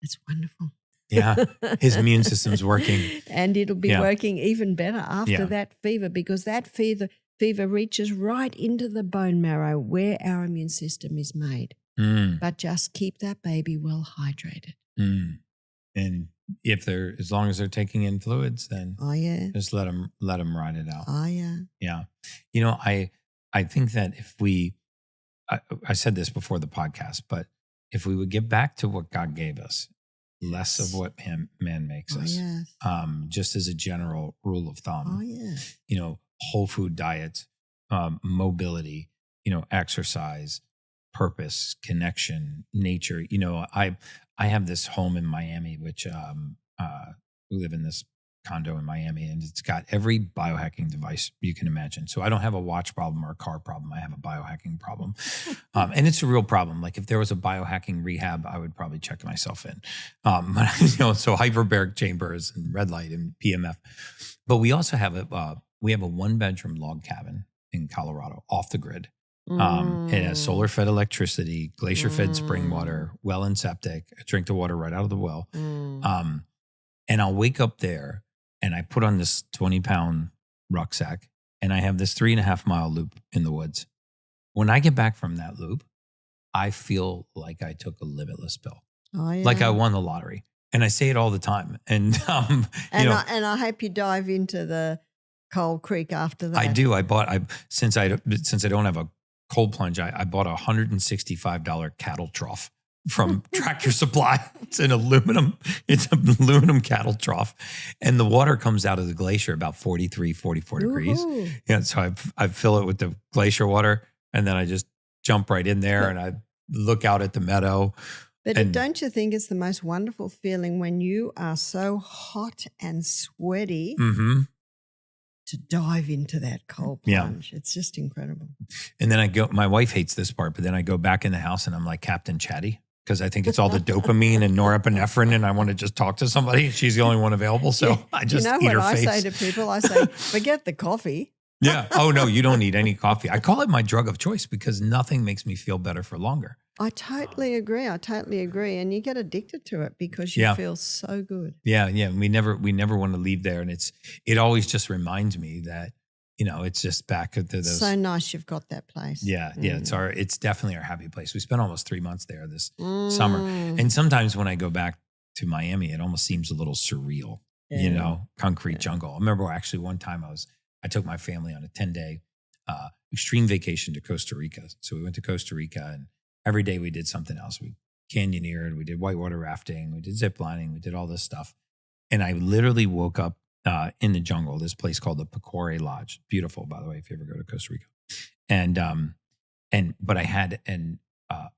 it's wonderful. Yeah, his immune system's working. And it'll be working even better after that fever because that fever reaches right into the bone marrow where our immune system is made. But just keep that baby well hydrated. And as long as they're taking in fluids, then just let them ride it out. Yeah. You know, I think that if I said this before the podcast, but if we would get back to what God gave us, less of what man makes us, just as a general rule of thumb, you know, whole food diets, mobility, you know, exercise, purpose, connection, nature. You know, I have this home in Miami, which we live in this condo in Miami, and it's got every biohacking device you can imagine. So I don't have a watch problem or a car problem. I have a biohacking problem. And it's a real problem. Like if there was a biohacking rehab, I would probably check myself in. You know, so hyperbaric chambers and red light and PMF. But we also have a 1-bedroom log cabin in Colorado off the grid. It has solar fed electricity, glacier fed spring water, well and septic. I drink the water right out of the well. And I'll wake up there and I put on this 20-pound rucksack and I have this 3.5-mile loop in the woods. When I get back from that loop, I feel like I took a limitless pill, like I won the lottery. And I say it all the time. And I hope you dive into the Cold Creek after that. I do. Since I don't have a cold plunge, I bought a $165 cattle trough from Tractor Supply. It's an aluminum cattle trough. And the water comes out of the glacier about 43, 44 degrees. Yeah. So I fill it with the glacier water and then I just jump right in there and I look out at the meadow. But don't you think it's the most wonderful feeling when you are so hot and sweaty to dive into that cold plunge? It's just incredible. And then my wife hates this part, but then I go back in the house and I'm like Captain Chatty, because I think it's all the dopamine and norepinephrine and I want to just talk to somebody. She's the only one available. So I just eat her face. You know what I say to people? I say, forget the coffee. Yeah. Oh, no, you don't need any coffee. I call it my drug of choice because nothing makes me feel better for longer. I totally agree. And you get addicted to it because you feel so good. Yeah. Yeah. We never want to leave there. And it always just reminds me that, you know, it's just back at those. So nice you've got that place. Yeah. Yeah. It's definitely our happy place. We spent almost 3 months there this summer. And sometimes when I go back to Miami, it almost seems a little surreal, you know, concrete jungle. I remember actually one time I took my family on a 10-day extreme vacation to Costa Rica. So we went to Costa Rica and every day we did something else. We canyoneered, we did whitewater rafting, we did zip lining, we did all this stuff. And I literally woke up in the jungle, this place called the Pecore Lodge. Beautiful, by the way, if you ever go to Costa Rica. But I had an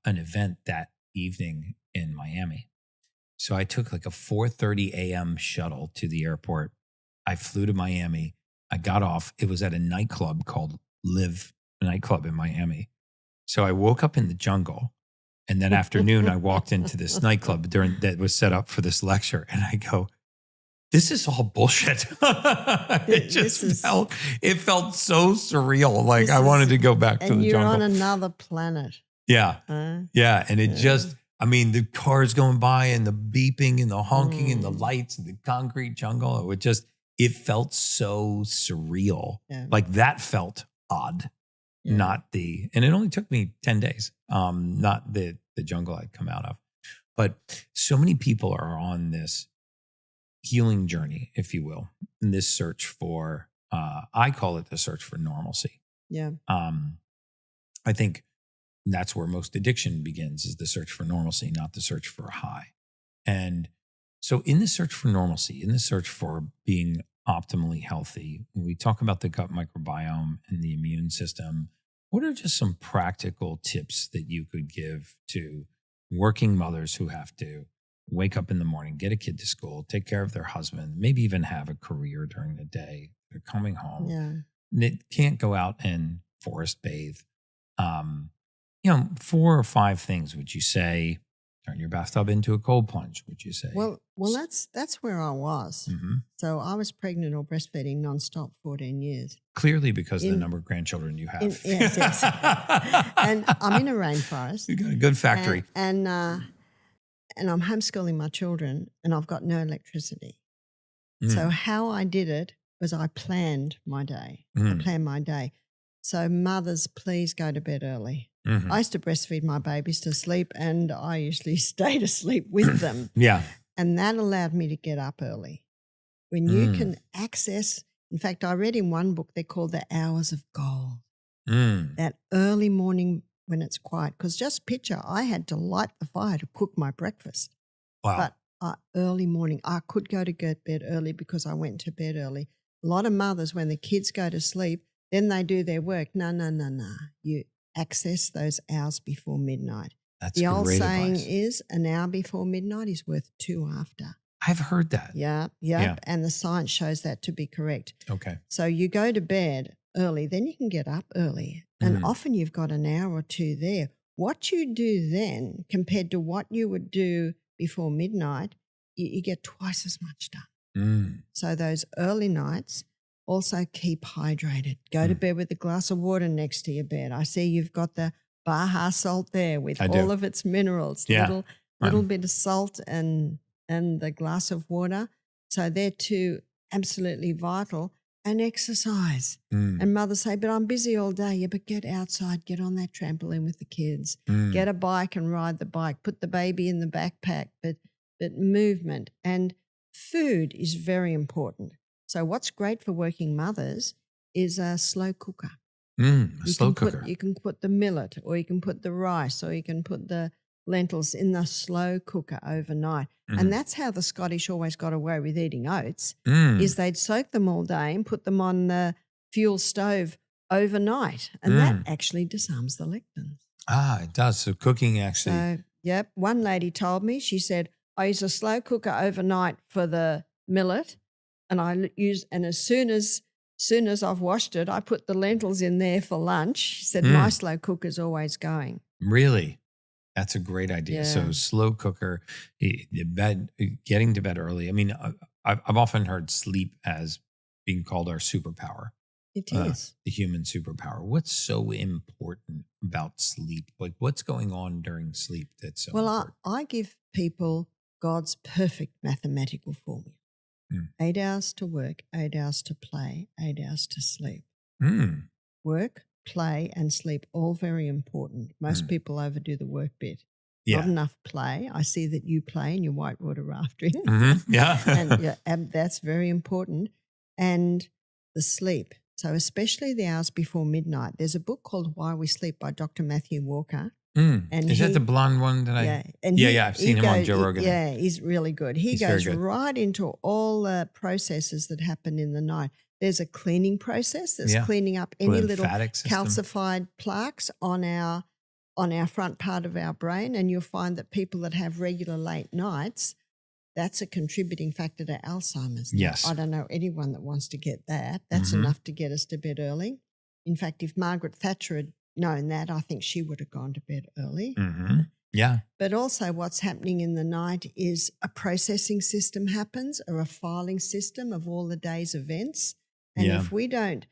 event that evening in Miami. So I took like a 4:30 a.m. shuttle to the airport. I flew to Miami. I got off. It was at a nightclub called Live Nightclub in Miami. So I woke up in the jungle, and that afternoon I walked into this nightclub that was set up for this lecture, and I go, "This is all bullshit." It felt so surreal. Like I wanted to go back to the jungle. And you're on another planet. Yeah, yeah, and it just. I mean, the cars going by and the beeping and the honking and the lights and the concrete jungle. It felt so surreal. Yeah. Like that felt odd, and it only took me 10 days, not the jungle I'd come out of. But so many people are on this healing journey, if you will, in this search for, I call it the search for normalcy. Yeah. I think that's where most addiction begins, is the search for normalcy, not the search for a high. And so in the search for normalcy, in the search for being optimally healthy, when we talk about the gut microbiome and the immune system, what are just some practical tips that you could give to working mothers who have to wake up in the morning, get a kid to school, take care of their husband, maybe even have a career during the day? They're coming home. Yeah. They can't go out and forest bathe. 4 or 5 things would you say? Turn your bathtub into a cold plunge, would you say? Well, that's where I was. Mm-hmm. So I was pregnant or breastfeeding nonstop 14 years. Clearly because of the number of grandchildren you have. Yes. And I'm in a rainforest. You got a good factory. And I'm homeschooling my children and I've got no electricity. So how I did it was I planned my day. So mothers, please go to bed early. I used to breastfeed my babies to sleep and I usually stayed asleep with them. Yeah. And that allowed me to get up early. When you can access, in fact, I read in one book, they're called the hours of gold. That early morning when it's quiet. Because just picture, I had to light the fire to cook my breakfast. Wow. But early morning, I could go to bed early because I went to bed early. A lot of mothers, when the kids go to sleep, then they do their work. No. You access those hours before midnight. That's the old great saying advice. is an hour before midnight is worth 2 after. I've heard that. Yep. Yeah. And the science shows that to be correct. Okay. So you go to bed early, then you can get up early. And often you've got an hour or two there. What you do then compared to what you would do before midnight, you get twice as much done. So those early nights, also keep hydrated. Go to bed with a glass of water next to your bed. I see you've got the Baja salt there with all of its minerals. Yeah. Little bit of salt and the glass of water. So they're two absolutely vital. And exercise. And mothers say, but I'm busy all day. Yeah, but get outside, get on that trampoline with the kids. Get a bike and ride the bike. Put the baby in the backpack. But movement and food is very important. So what's great for working mothers is a slow cooker. Slow cooker. You can put the millet, or you can put the rice, or you can put the lentils in the slow cooker overnight. And that's how the Scottish always got away with eating oats, is they'd soak them all day and put them on the fuel stove overnight. And that actually disarms the lectins. It does. So cooking actually. So, yep. One lady told me, she said, I use a slow cooker overnight for the millet, and as soon as I've washed it, I put the lentils in there for lunch. She said, my slow cooker's always going. Really? That's a great idea. Yeah. So slow cooker, getting to bed early. I mean, I've often heard sleep as being called our superpower. It is. The human superpower. What's so important about sleep? Like what's going on during sleep that's so important? I give people God's perfect mathematical formula. 8 hours to work, 8 hours to play, 8 hours to sleep. Work, play and sleep, all very important. Most people overdo the work bit. Not enough play. I see that you play in your whitewater rafting. Yeah. And that's very important. And the sleep. So especially the hours before midnight. There's a book called Why We Sleep by Dr. Matthew Walker. And is that the blonde one that I've seen him on Joe Rogan. Yeah, he's really good. He goes right into all the processes that happen in the night. There's a cleaning process that's cleaning up any little calcified plaques on our front part of our brain, and you'll find that people that have regular late nights, that's a contributing factor to Alzheimer's. Yes. I don't know anyone that wants to get that. That's enough to get us to bed early. In fact, if Margaret Thatcher had known that, I think she would have gone to bed early. Yeah. But also what's happening in the night is a processing system happens, or a filing system of all the day's events. And if we don't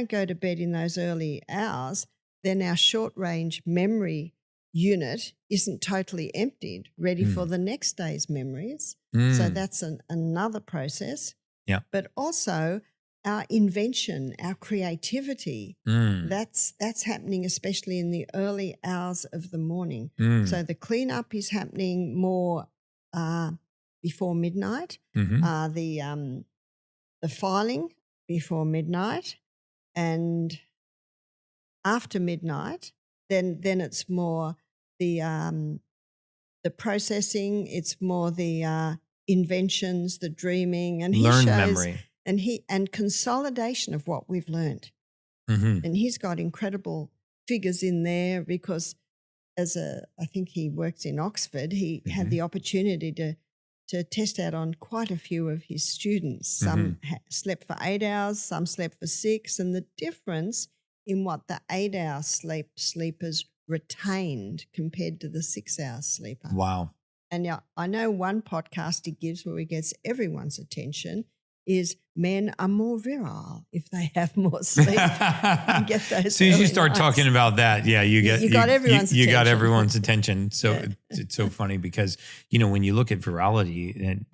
go to bed in those early hours, then our short range memory unit isn't totally emptied, ready for the next day's memories. So that's another process. Yeah. But also our invention, our creativity, that's happening especially in the early hours of the morning. So the cleanup is happening more before midnight. The filing before midnight, and after midnight, then it's more the processing. It's more the inventions, the dreaming, and memory. And consolidation of what we've learned. And he's got incredible figures in there because I think he works in Oxford, he had the opportunity to test out on quite a few of his students. Some slept for 8 hours, some slept for 6, and the difference in what the 8-hour sleepers retained compared to the 6-hour sleeper. Wow. And I know one podcast he gives where he gets everyone's attention is men are more virile if they have more sleep. And get those as soon as you start nights. Talking about that, you got everyone's attention. So it's so funny because, when you look at virality and,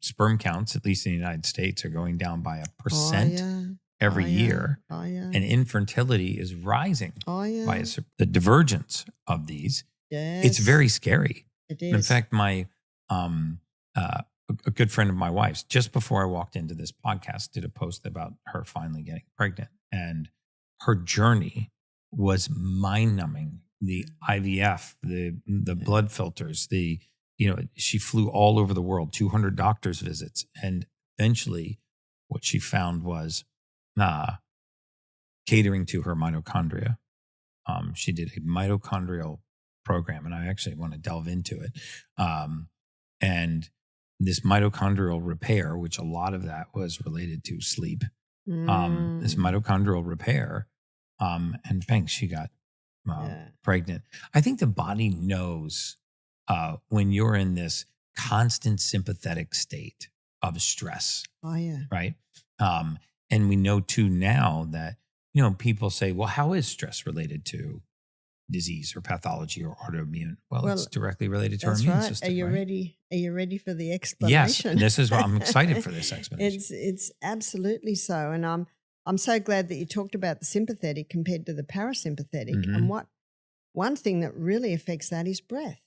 sperm counts, at least in the United States, are going down by 1% every year. And infertility is rising by the divergence of these. Yes. It's very scary. It is. In fact, my a good friend of my wife's, just before I walked into this podcast, did a post about her finally getting pregnant. And her journey was mind-numbing. The IVF, the blood filters, she flew all over the world, 200 doctor's visits. And eventually what she found was catering to her mitochondria. She did a mitochondrial program, and I actually want to delve into it. And this mitochondrial repair, which a lot of that was related to sleep, this mitochondrial repair, and bang, she got pregnant. I think the body knows when you're in this constant sympathetic state of stress. Oh, yeah. Right. And we know too now that, people say, well, how is stress related to disease or pathology or autoimmune? Well, it's directly related to our immune system. Are you right? ready? Are you ready for the explanation? Yes, and this is why I'm excited for this explanation. It's absolutely so, and I'm so glad that you talked about the sympathetic compared to the parasympathetic. Mm-hmm. And one thing that really affects that is breath.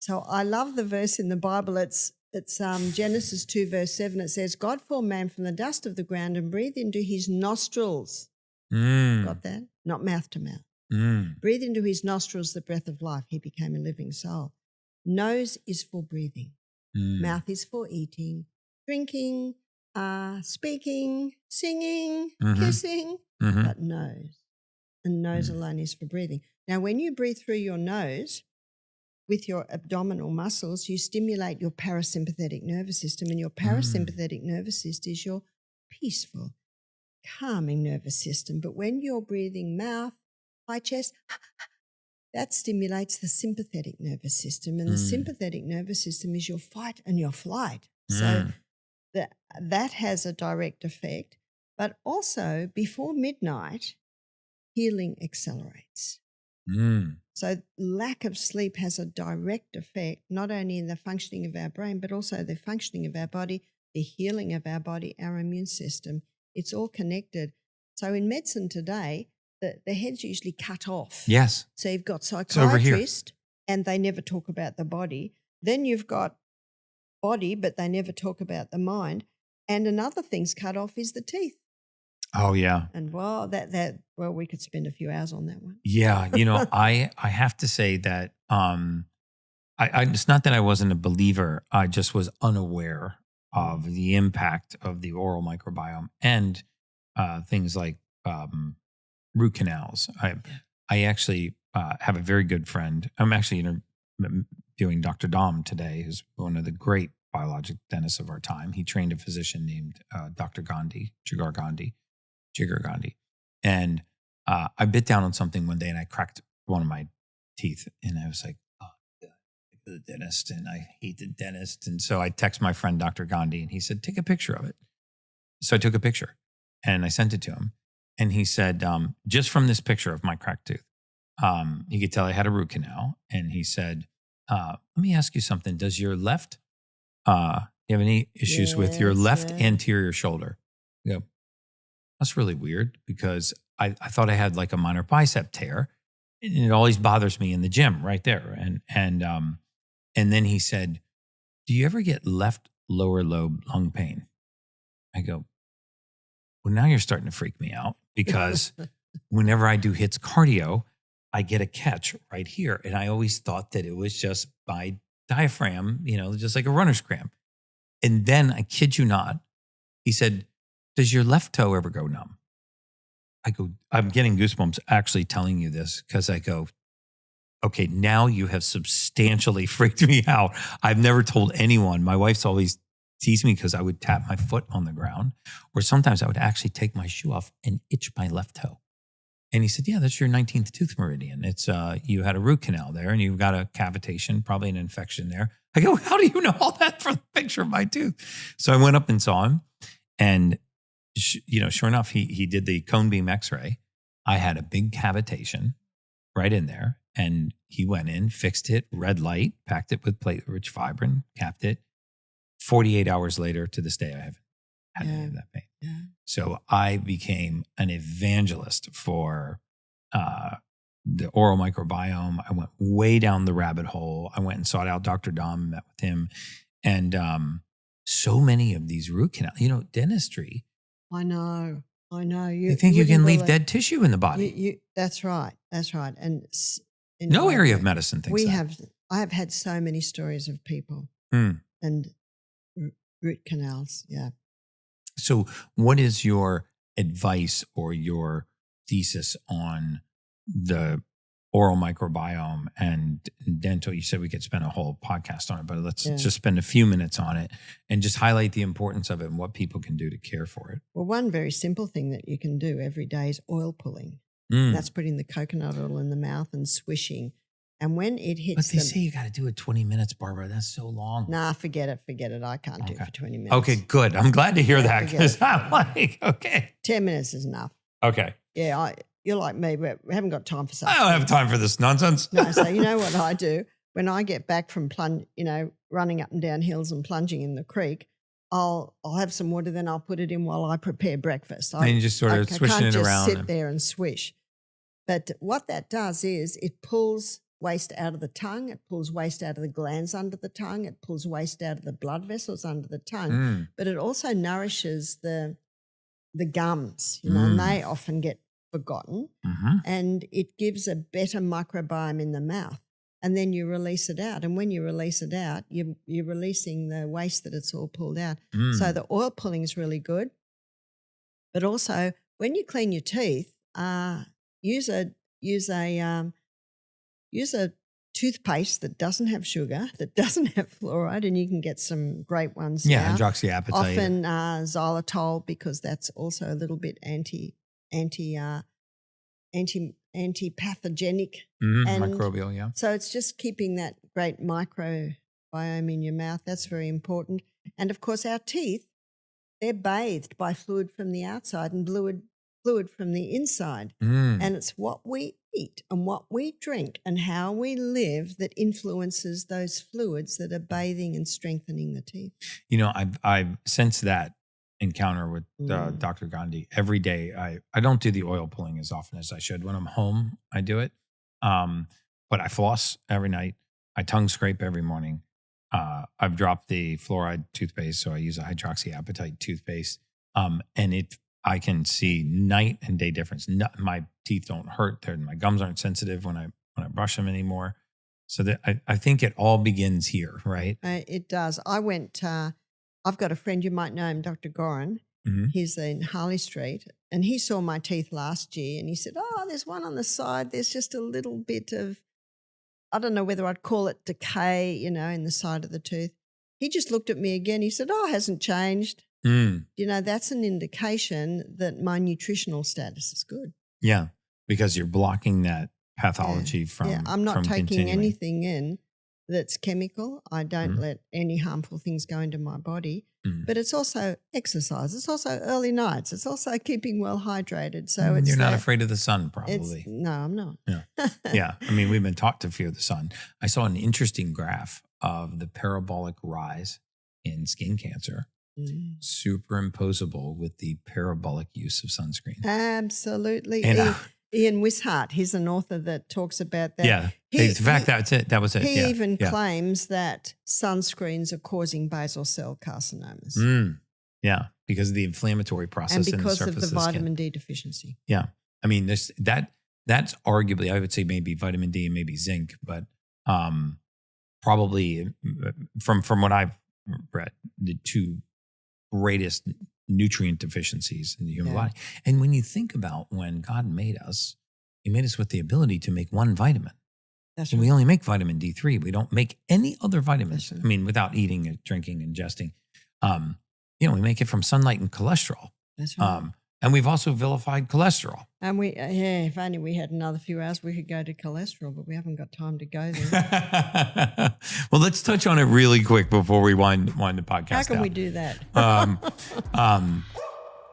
So I love the verse in the Bible. It's Genesis 2 verse 7. It says, God formed man from the dust of the ground and breathed into his nostrils. Got that? Not mouth to mouth. Breathe into his nostrils the breath of life. He became a living soul. Nose is for breathing. Mouth is for eating, drinking, speaking, singing, kissing, but nose. And nose alone is for breathing. Now, when you breathe through your nose with your abdominal muscles, you stimulate your parasympathetic nervous system, and your parasympathetic nervous system is your peaceful, calming nervous system. But when you're breathing mouth, high chest, that stimulates the sympathetic nervous system, and the sympathetic nervous system is your fight and your flight. So that has a direct effect. But also, before midnight, healing accelerates. So lack of sleep has a direct effect, not only in the functioning of our brain, but also the functioning of our body, the healing of our body, our immune system. It's all connected. So in medicine today, the head's usually cut off. Yes. So you've got psychiatrists and they never talk about the body. Then you've got body, but they never talk about the mind. And another thing's cut off is the teeth. Oh, yeah. And we could spend a few hours on that one. Yeah. I have to say that it's not that I wasn't a believer. I just was unaware of the impact of the oral microbiome and things like root canals. I actually have a very good friend. I'm actually interviewing Dr. Dom today, who's one of the great biologic dentists of our time. He trained a physician named Dr. Jigar Gandhi. And I bit down on something one day and I cracked one of my teeth. And I was like, oh, God, I go to the dentist and I hate the dentist. And so I text my friend, Dr. Gandhi, and he said, take a picture of it. So I took a picture and I sent it to him. And he said, just from this picture of my cracked tooth, he could tell I had a root canal. And he said, let me ask you something. Does your left, you have any issues with your left anterior shoulder? I go, that's really weird because I thought I had like a minor bicep tear, and it always bothers me in the gym right there. And then he said, do you ever get left lower lobe lung pain? I go, well, now you're starting to freak me out because whenever I do HIIT's cardio, I get a catch right here. And I always thought that it was just my diaphragm, just like a runner's cramp. And then, I kid you not, he said, does your left toe ever go numb? I go, I'm getting goosebumps actually telling you this because I go, okay, now you have substantially freaked me out. I've never told anyone. My wife's always teased me because I would tap my foot on the ground, or sometimes I would actually take my shoe off and itch my left toe. And he said, yeah, that's your 19th tooth meridian. It's you had a root canal there and you've got a cavitation, probably an infection there. I go, how do you know all that from the picture of my tooth? So I went up and saw him, and sure enough, he did the cone beam x-ray. I had a big cavitation right in there, and he went in, fixed it, red light, packed it with platelet-rich fibrin, capped it. 48 hours later, to this day, I haven't had any of that pain. Yeah. So I became an evangelist for the oral microbiome. I went way down the rabbit hole. I went and sought out Dr. Dom, met with him. And so many of these root canal, dentistry. I know. You think you can leave dead tissue in the body. That's right. And no area of medicine thinks that. I have had so many stories of people and root canals. Yeah. So what is your advice or your thesis on the oral microbiome and dental? You said we could spend a whole podcast on it, but let's just spend a few minutes on it and just highlight the importance of it and what people can do to care for it. Well, one very simple thing that you can do every day is oil pulling. That's putting the coconut oil in the mouth and swishing. And when it hits, but they say you got to do it 20 minutes, Barbara. That's so long. Nah, forget it. I can't do it for 20 minutes. Okay, good. I'm glad to hear that because I'm like, okay. 10 minutes is enough. Okay. Yeah, you're like me. We haven't got time for something. I don't have time for this nonsense. No, so you know what I do? When I get back from running up and down hills and plunging in the creek, I'll have some water, then I'll put it in while I prepare breakfast. And you just sort of swishing it around. I can't just sit there and swish. But what that does is it pulls waste out of the tongue. It pulls waste out of the glands under the tongue. It pulls waste out of the blood vessels under the tongue. But it also nourishes the gums, and they often get forgotten. And it gives a better microbiome in the mouth. And then you release it out. And when you release it out, you're releasing the waste that it's all pulled out. So the oil pulling is really good. But also when you clean your teeth, use a toothpaste that doesn't have sugar, that doesn't have fluoride, and you can get some great ones now. Yeah, hydroxyapatite. Often xylitol, because that's also a little bit anti-pathogenic. And microbial, yeah. So it's just keeping that great microbiome in your mouth. That's very important. And of course, our teeth, they're bathed by fluid from the outside and fluid from the inside. And it's what we eat and what we drink and how we live that influences those fluids that are bathing and strengthening the teeth. I've sensed that encounter with Dr. Gandhi every day. I don't do the oil pulling as often as I should. When I'm home, I do it. But I floss every night. I tongue scrape every morning. I've dropped the fluoride toothpaste, so I use a hydroxyapatite toothpaste. And I can see night and day difference. My teeth don't hurt. My gums aren't sensitive when I brush them anymore. So I think it all begins here, right? It does. I've got a friend, you might know him, Dr. Goran. He's in Harley Street, and he saw my teeth last year, and he said, there's one on the side. There's just a little bit of, I don't know whether I'd call it decay, in the side of the tooth. He just looked at me again. He said, it hasn't changed. That's an indication that my nutritional status is good. Yeah, because you're blocking that pathology from I'm not taking continuing. anything in that's chemical. I don't let any harmful things go into my body. But it's also exercise. It's also early nights. It's also keeping well hydrated. So you're not afraid of the sun, probably. No, I'm not. Yeah. Yeah. I mean, we've been taught to fear the sun. I saw an interesting graph of the parabolic rise in skin cancer. Superimposable with the parabolic use of sunscreen. Absolutely. And, Ian Wishart, he's an author that talks about that. Yeah. In fact, that's it. That was it. He even claims that sunscreens are causing basal cell carcinomas. Yeah, because of the inflammatory process and because in the surface of the vitamin D deficiency. Yeah. I mean, that's arguably, I would say maybe vitamin D and maybe zinc, but probably from what I've read, the two greatest nutrient deficiencies in the human body. And when you think about when God made us, he made us with the ability to make one vitamin. That's and right. we only make vitamin D3. We don't make any other vitamins. Right. I mean, without eating and drinking, ingesting. We make it from sunlight and cholesterol. That's right. And we've also vilified cholesterol. And if only we had another few hours, we could go to cholesterol, but we haven't got time to go there. Well, let's touch on it really quick before we wind the podcast How can down. we do that?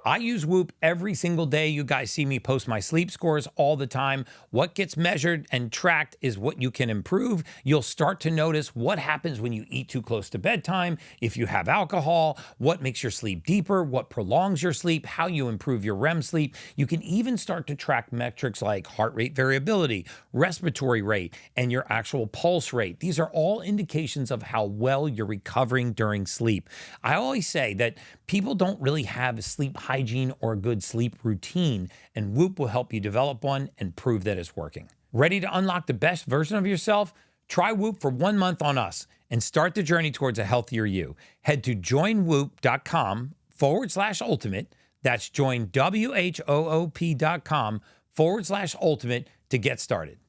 I use Whoop every single day. You guys see me post my sleep scores all the time. What gets measured and tracked is what you can improve. You'll start to notice what happens when you eat too close to bedtime, if you have alcohol, what makes your sleep deeper, what prolongs your sleep, how you improve your REM sleep. You can even start to track metrics like heart rate variability, respiratory rate, and your actual pulse rate. These are all indications of how well you're recovering during sleep. I always say that people don't really have sleep hygiene or a good sleep routine, and Whoop will help you develop one and prove that it's working. Ready to unlock the best version of yourself? Try Whoop for 1 month on us and start the journey towards a healthier you. Head to joinwhoop.com/ultimate. That's joinwhoop.com/ultimate to get started.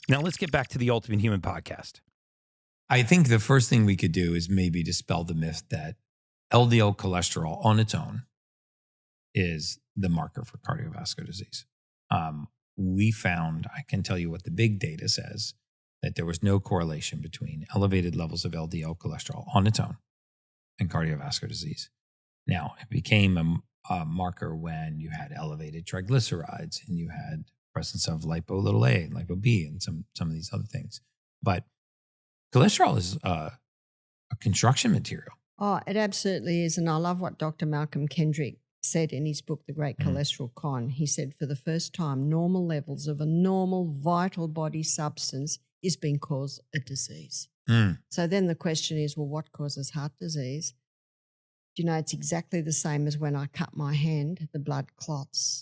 Now let's get back to the Ultimate Human podcast. I think the first thing we could do is maybe dispel the myth that LDL cholesterol on its own is the marker for cardiovascular disease. We found, I can tell you what the big data says, that there was no correlation between elevated levels of LDL cholesterol on its own and cardiovascular disease. Now, it became a marker when you had elevated triglycerides and you had presence of lipo(a) and lipo(b) and some of these other things. But cholesterol is a construction material. Oh, it absolutely is. And I love what Dr. Malcolm Kendrick said in his book, The Great Cholesterol Con. He said, for the first time, normal levels of a normal vital body substance is being caused a disease. So then the question is, well, what causes heart disease? Do you know, it's exactly the same as when I cut my hand, the blood clots.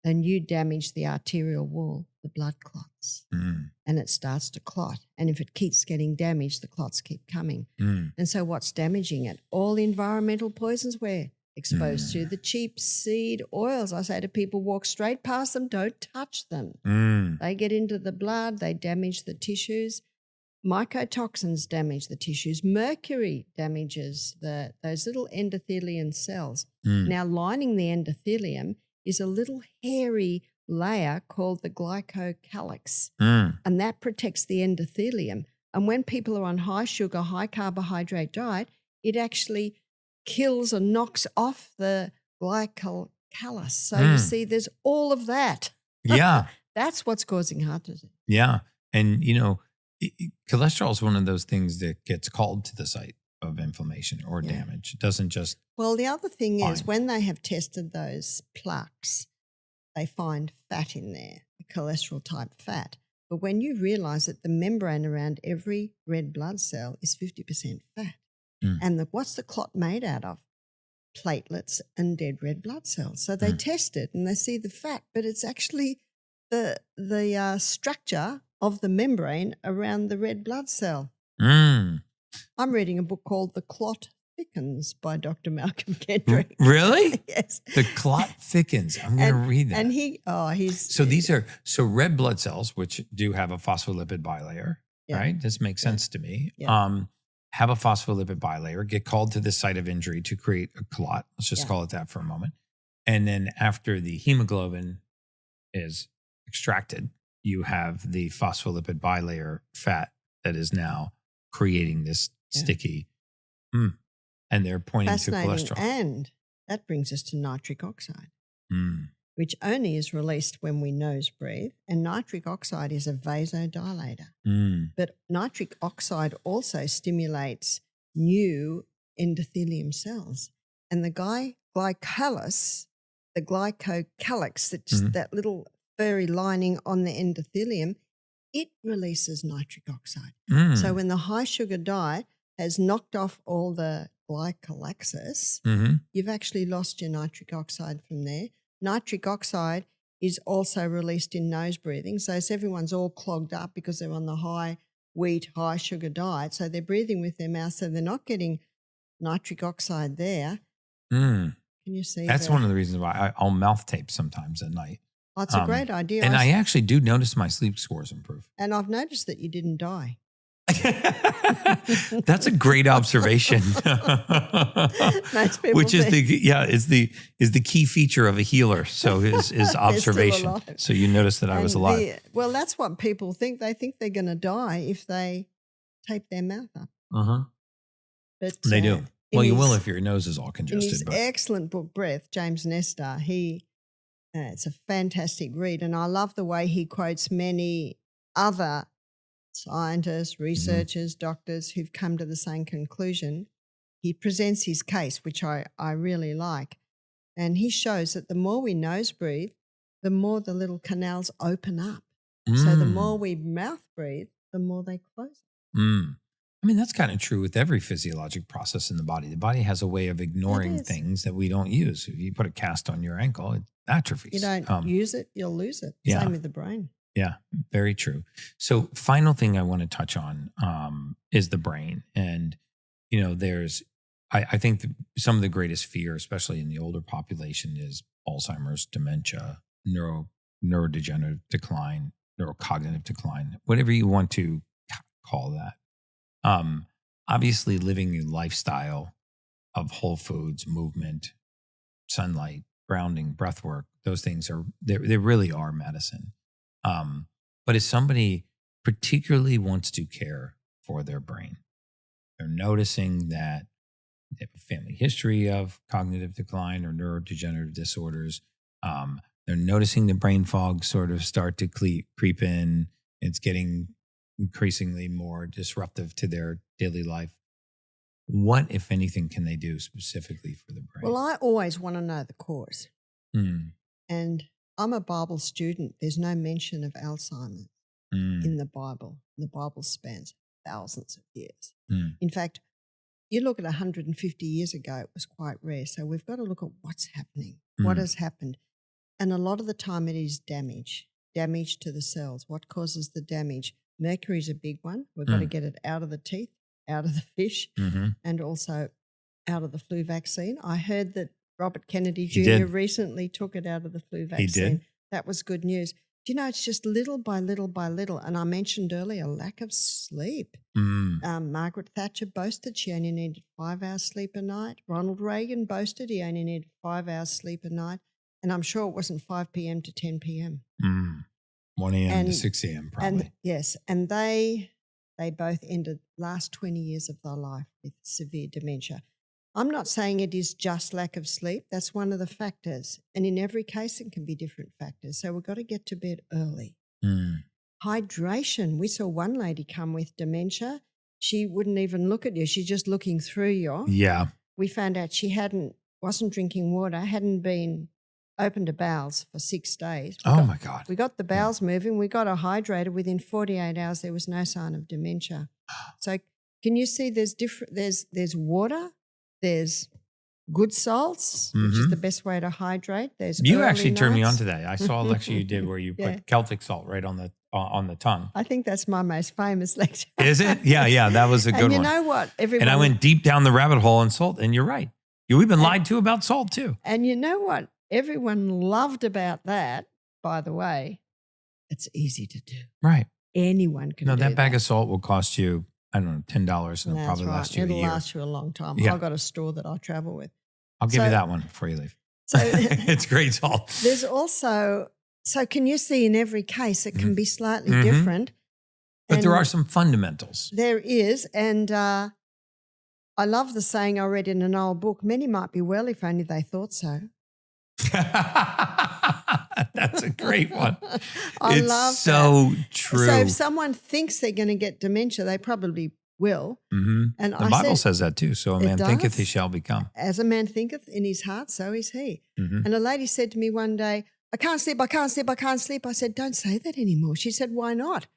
And you damage the arterial wall, the blood clots. And it starts to clot. And if it keeps getting damaged, the clots keep coming. And so what's damaging it? All the environmental poisons we're exposed to, the cheap seed oils. I say to people, walk straight past them, don't touch them. They get into the blood, they damage the tissues. Mycotoxins damage the tissues. Mercury damages those little endothelial cells. Now, lining the endothelium is a little hairy layer called the glycocalyx, and that protects the endothelium. And when people are on high sugar, high carbohydrate diet, it actually kills or knocks off the glycocalyx. So you see, there's all of that. Yeah. That's what's causing heart disease. Yeah. And, you know, cholesterol is one of those things that gets called to the site of inflammation or damage. It doesn't just... Well, the other thing is when they have tested those plaques, they find fat in there, the cholesterol type fat. But when you realize that the membrane around every red blood cell is 50% fat, and what's the clot made out of? Platelets and dead red blood cells. So they test it and they see the fat, but it's actually the structure of the membrane around the red blood cell. I'm reading a book called The Clot Thickens by Dr. Malcolm Kendrick. Really? Yes. The clot thickens. I'm going to read that. And he's... So these are, red blood cells, which do have a phospholipid bilayer, right? This makes sense to me. Have a phospholipid bilayer, get called to the site of injury to create a clot. Let's just call it that for a moment. And then after the hemoglobin is extracted, you have the phospholipid bilayer fat that is now creating this sticky, and they're pointing to cholesterol. And that brings us to nitric oxide, which only is released when we nose breathe. And nitric oxide is a vasodilator. But nitric oxide also stimulates new endothelium cells. And the glycocalyx, that little furry lining on the endothelium, it releases nitric oxide. So when the high sugar diet has knocked off all the glycolysis, you've actually lost your nitric oxide from there. Nitric oxide is also released in nose breathing. So everyone's all clogged up because they're on the high wheat, high sugar diet. So they're breathing with their mouth, so they're not getting nitric oxide there. Can you see That's one of the reasons why I'll mouth tape sometimes at night. Oh, it's a great idea. And I actually do notice my sleep scores improve. And I've noticed that you didn't die. That's a great observation. Which is the key feature of a healer. So is observation. So you noticed that I was alive. Well, that's what people think. They think they're going to die if they tape their mouth up. But they do. Well, you will if your nose is all In congested. his excellent book, Breath, James Nestor, it's a fantastic read. And I love the way he quotes many other scientists, researchers, doctors who've come to the same conclusion. He presents his case, which I really like. And he shows that the more we nose breathe, the more the little canals open up. So the more we mouth breathe, the more they close. I mean, that's kind of true with every physiologic process in the body. The body has a way of ignoring things that we don't use. If you put a cast on your ankle, it atrophies. You don't use it, you'll lose it. Yeah. Same with the brain. Yeah, very true. So final thing I want to touch on is the brain. And, you know, I think some of the greatest fear, especially in the older population, is Alzheimer's, dementia, neurodegenerative decline, neurocognitive decline, whatever you want to call that. Obviously, living a lifestyle of whole foods, movement, sunlight, grounding, breath work, those things they really are medicine. But if somebody particularly wants to care for their brain, they're noticing that they have a family history of cognitive decline or neurodegenerative disorders. They're noticing the brain fog sort of start to creep in. It's getting increasingly more disruptive to their daily life. What, if anything, can they do specifically for the brain? Well, I always want to know the cause. And I'm a Bible student. There's no mention of Alzheimer's in the Bible. The Bible spans thousands of years. In fact, you look at 150 years ago, it was quite rare. So we've got to look at what's happening, what has happened. And a lot of the time it is damage to the cells. What causes the damage? Mercury is a big one. We've got to get it out of the teeth, out of the fish, and also out of the flu vaccine. I heard that Robert Kennedy Jr. recently took it out of the flu vaccine. He did. That was good news. Do you know, it's just little by little by little. And I mentioned earlier, lack of sleep. Margaret Thatcher boasted she only needed 5 hours sleep a night. Ronald Reagan boasted he only needed 5 hours sleep a night. And I'm sure it wasn't 5 p.m. to 10 p.m. 1 a.m. to 6 a.m. probably. And they both ended last 20 years of their life with severe dementia. I'm not saying it is just lack of sleep. That's one of the factors. And in every case, it can be different factors. So we've got to get to bed early. Hydration. We saw one lady come with dementia. She wouldn't even look at you. She's just looking through you. Yeah. We found out she wasn't drinking water, hadn't been opened her bowels for 6 days. My God. We got the bowels moving. We got her hydrated. Within 48 hours, there was no sign of dementia. So can you see there's water, there's good salts, which is the best way to hydrate. There's You actually turned me on to that. I saw a lecture you did where you put Yeah. Celtic salt right on the tongue. I think that's my most famous lecture. Is it? Yeah. That was a good one. And you know what? And I went deep down the rabbit hole on salt, and you're right. We've been lied to about salt too. And you know what everyone loved about that, by the way? It's easy to do. Right. Anyone can do that. No, that bag of salt will cost you, I don't know, $10, and it'll probably last you a year. It'll last you a long time. Yeah. I've got a store that I travel with. I'll give you that one before you leave. So It's great salt. there's also, so can you see in every case it can be slightly different? But there And are some fundamentals. There is. And I love the saying I read in an old book, many might be well if only they thought so. That's a great one. I it's love so that. true. So if someone thinks they're going to get dementia, they probably will. And the Bible says that too. So a man thinketh, he shall become. As a man thinketh in his heart, so is he. And a lady said to me one day, I can't sleep, I can't sleep, I can't sleep. I said, don't say that anymore. She said, why not?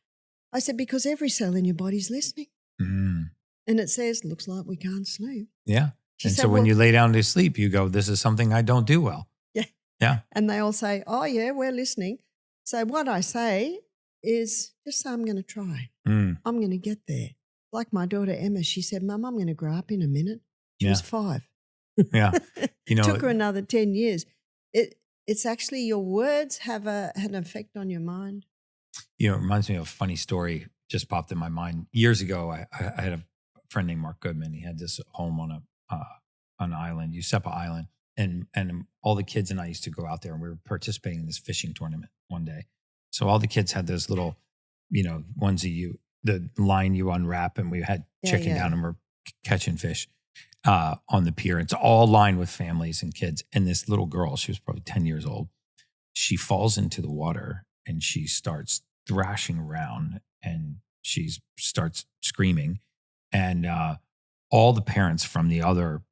I said, because every cell in your body's listening. And it says, looks like we can't sleep. Yeah. She And said, so when well, you lay down to sleep, you go, this is something I don't do well. Yeah. Yeah. And they all say, oh, yeah, we're listening. So what I say is just say I'm going to try. I'm going to get there. Like my daughter Emma, she said, Mum, I'm going to grow up in a minute. She was 5. Yeah. You know, Took her another 10 years. It's actually your words have an effect on your mind. You know, it reminds me of a funny story just popped in my mind. Years ago, I had a friend named Mark Goodman. He had this home on an island, Yusepa Island. And all the kids and I used to go out there, and we were participating in this fishing tournament one day. So all the kids had those little, ones that the line you unwrap, and we had chicken down and we're catching fish. on the pier. It's all lined with families and kids. And this little girl, she was probably 10 years old. She falls into the water and she starts thrashing around and she starts screaming. And all the parents from the other,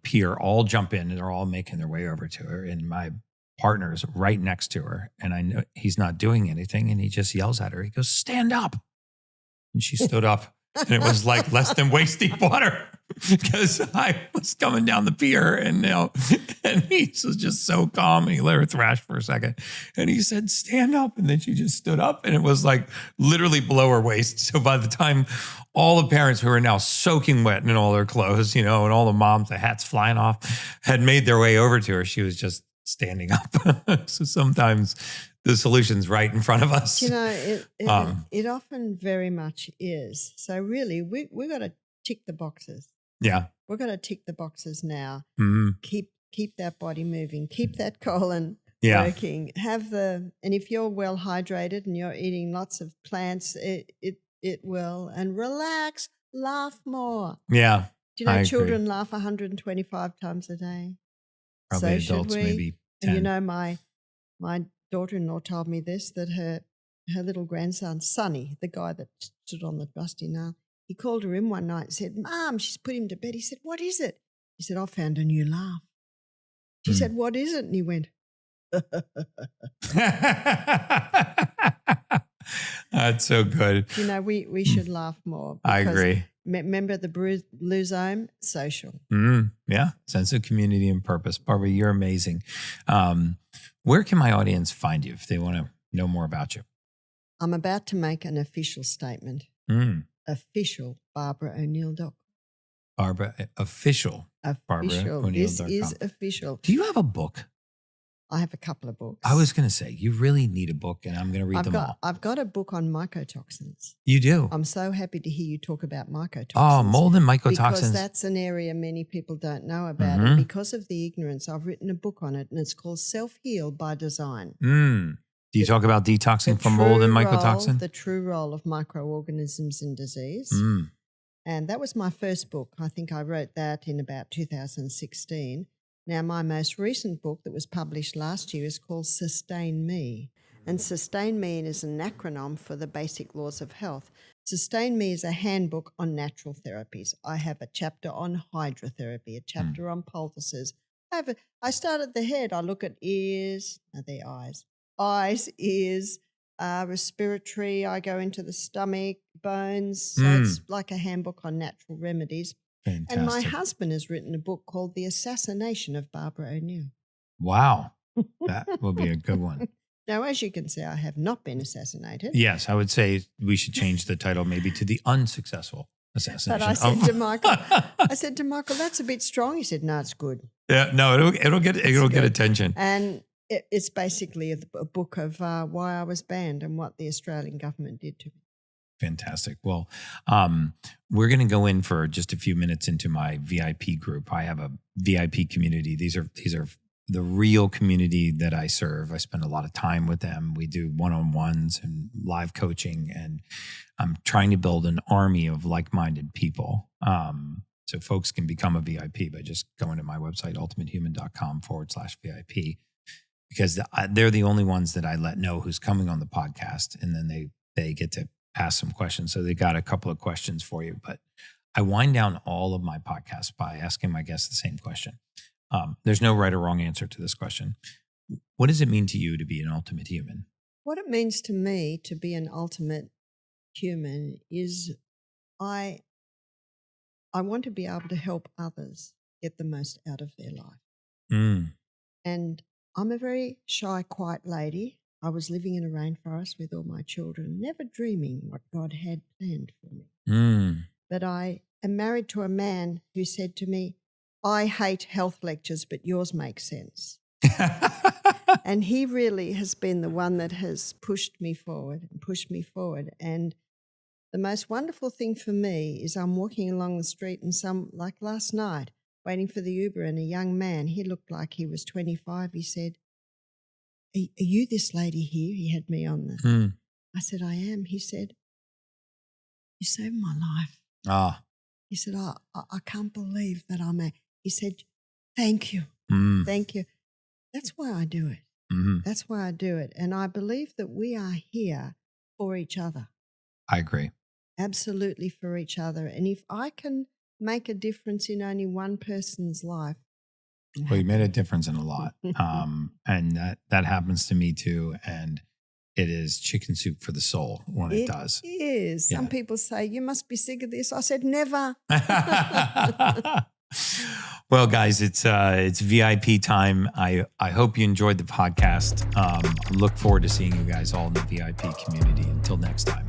pier all jump in and they're all making their way over to her. And my partner's right next to her. And I know he's not doing anything. And he just yells at her. He goes, "Stand up." And she stood up. And it was like less than waist deep water because I was coming down the pier and he was just so calm and he let her thrash for a second. And he said, "Stand up." And then she just stood up and it was like literally below her waist. So by the time all the parents who are now soaking wet in all their clothes, and all the moms, the hats flying off, had made their way over to her, she was just standing up. So sometimes the solution's right in front of us. It often very much is. So really, we got to tick the boxes. Yeah. We've got to tick the boxes now. Mm-hmm. Keep that body moving. Keep that colon working. And if you're well hydrated and you're eating lots of plants, it will. And relax, laugh more. Yeah. Do you know children laugh 125 times a day? Probably so adults maybe 10. And my daughter-in-law told me this, that her little grandson, Sonny, the guy that stood on the dusty nail, he called her in one night and said, "Mom," she's put him to bed. He said, "What is it?" He said, "I found a new laugh." She said, "What is it?" And he went, That's so good. We should laugh more. I agree. Remember the blue zone? Social. Yeah. Sense of community and purpose. Barbara, you're amazing. Where can my audience find you if they want to know more about you? I'm about to make an official statement. Official BarbaraO'Neill.com. Official BarbaraO'Neill.com. This is official. Do you have a book? I have a couple of books. I was going to say, you really need a book, and I'm going to read them all. I've got a book on mycotoxins. You do? I'm so happy to hear you talk about mycotoxins. Oh, mold and mycotoxins. Because that's an area many people don't know about. And because of the ignorance, I've written a book on it, and it's called Self-Heal by Design. Do you talk about detoxing from mold and mycotoxin? The true role of microorganisms in disease. And that was my first book. I think I wrote that in about 2016. Now, my most recent book that was published last year is called Sustain Me. And Sustain Me is an acronym for the basic laws of health. Sustain Me is a handbook on natural therapies. I have a chapter on hydrotherapy, a chapter on poultices. I start at the head. I look at ears, they're eyes, ears, respiratory. I go into the stomach, bones. So it's like a handbook on natural remedies. Fantastic. And my husband has written a book called The Assassination of Barbara O'Neill. Wow. That will be a good one. Now, as you can see, I have not been assassinated. Yes, I would say we should change the title maybe to The Unsuccessful Assassination. But I said to Michael, that's a bit strong. He said, "No, it's good." Yeah, no, it'll get attention. And it's basically a book of why I was banned and what the Australian government did to me. Fantastic. Well, we're going to go in for just a few minutes into my VIP group. I have a VIP community. These are the real community that I serve. I spend a lot of time with them. We do one-on-ones and live coaching, and I'm trying to build an army of like-minded people. So folks can become a VIP by just going to my website, ultimatehuman.com/VIP, because they're the only ones that I let know who's coming on the podcast, and then they get to ask some questions. So they got a couple of questions for you, but I wind down all of my podcasts by asking my guests the same question. There's no right or wrong answer to this question. What does it mean to you to be an ultimate human? What it means to me to be an ultimate human is I want to be able to help others get the most out of their life. And I'm a very shy, quiet lady. I was living in a rainforest with all my children, never dreaming what God had planned for me. But I am married to a man who said to me, "I hate health lectures, but yours make sense." And he really has been the one that has pushed me forward. And the most wonderful thing for me is I'm walking along the street and like last night, waiting for the Uber, and a young man, he looked like he was 25. He said, Are you this lady here? He had me on the... I said, "I am." He said, "You saved my life." He said, I can't believe that he said, thank you. Thank you. That's why I do it. That's why I do it. And I believe that we are here for each other. I agree. Absolutely for each other. And if I can make a difference in only one person's life. Well, you made a difference in a lot. And that happens to me too. And it is chicken soup for the soul when it does. It is. Some people say, you must be sick of this. I said, never. Well, guys, it's VIP time. I hope you enjoyed the podcast. Look forward to seeing you guys all in the VIP community. Until next time.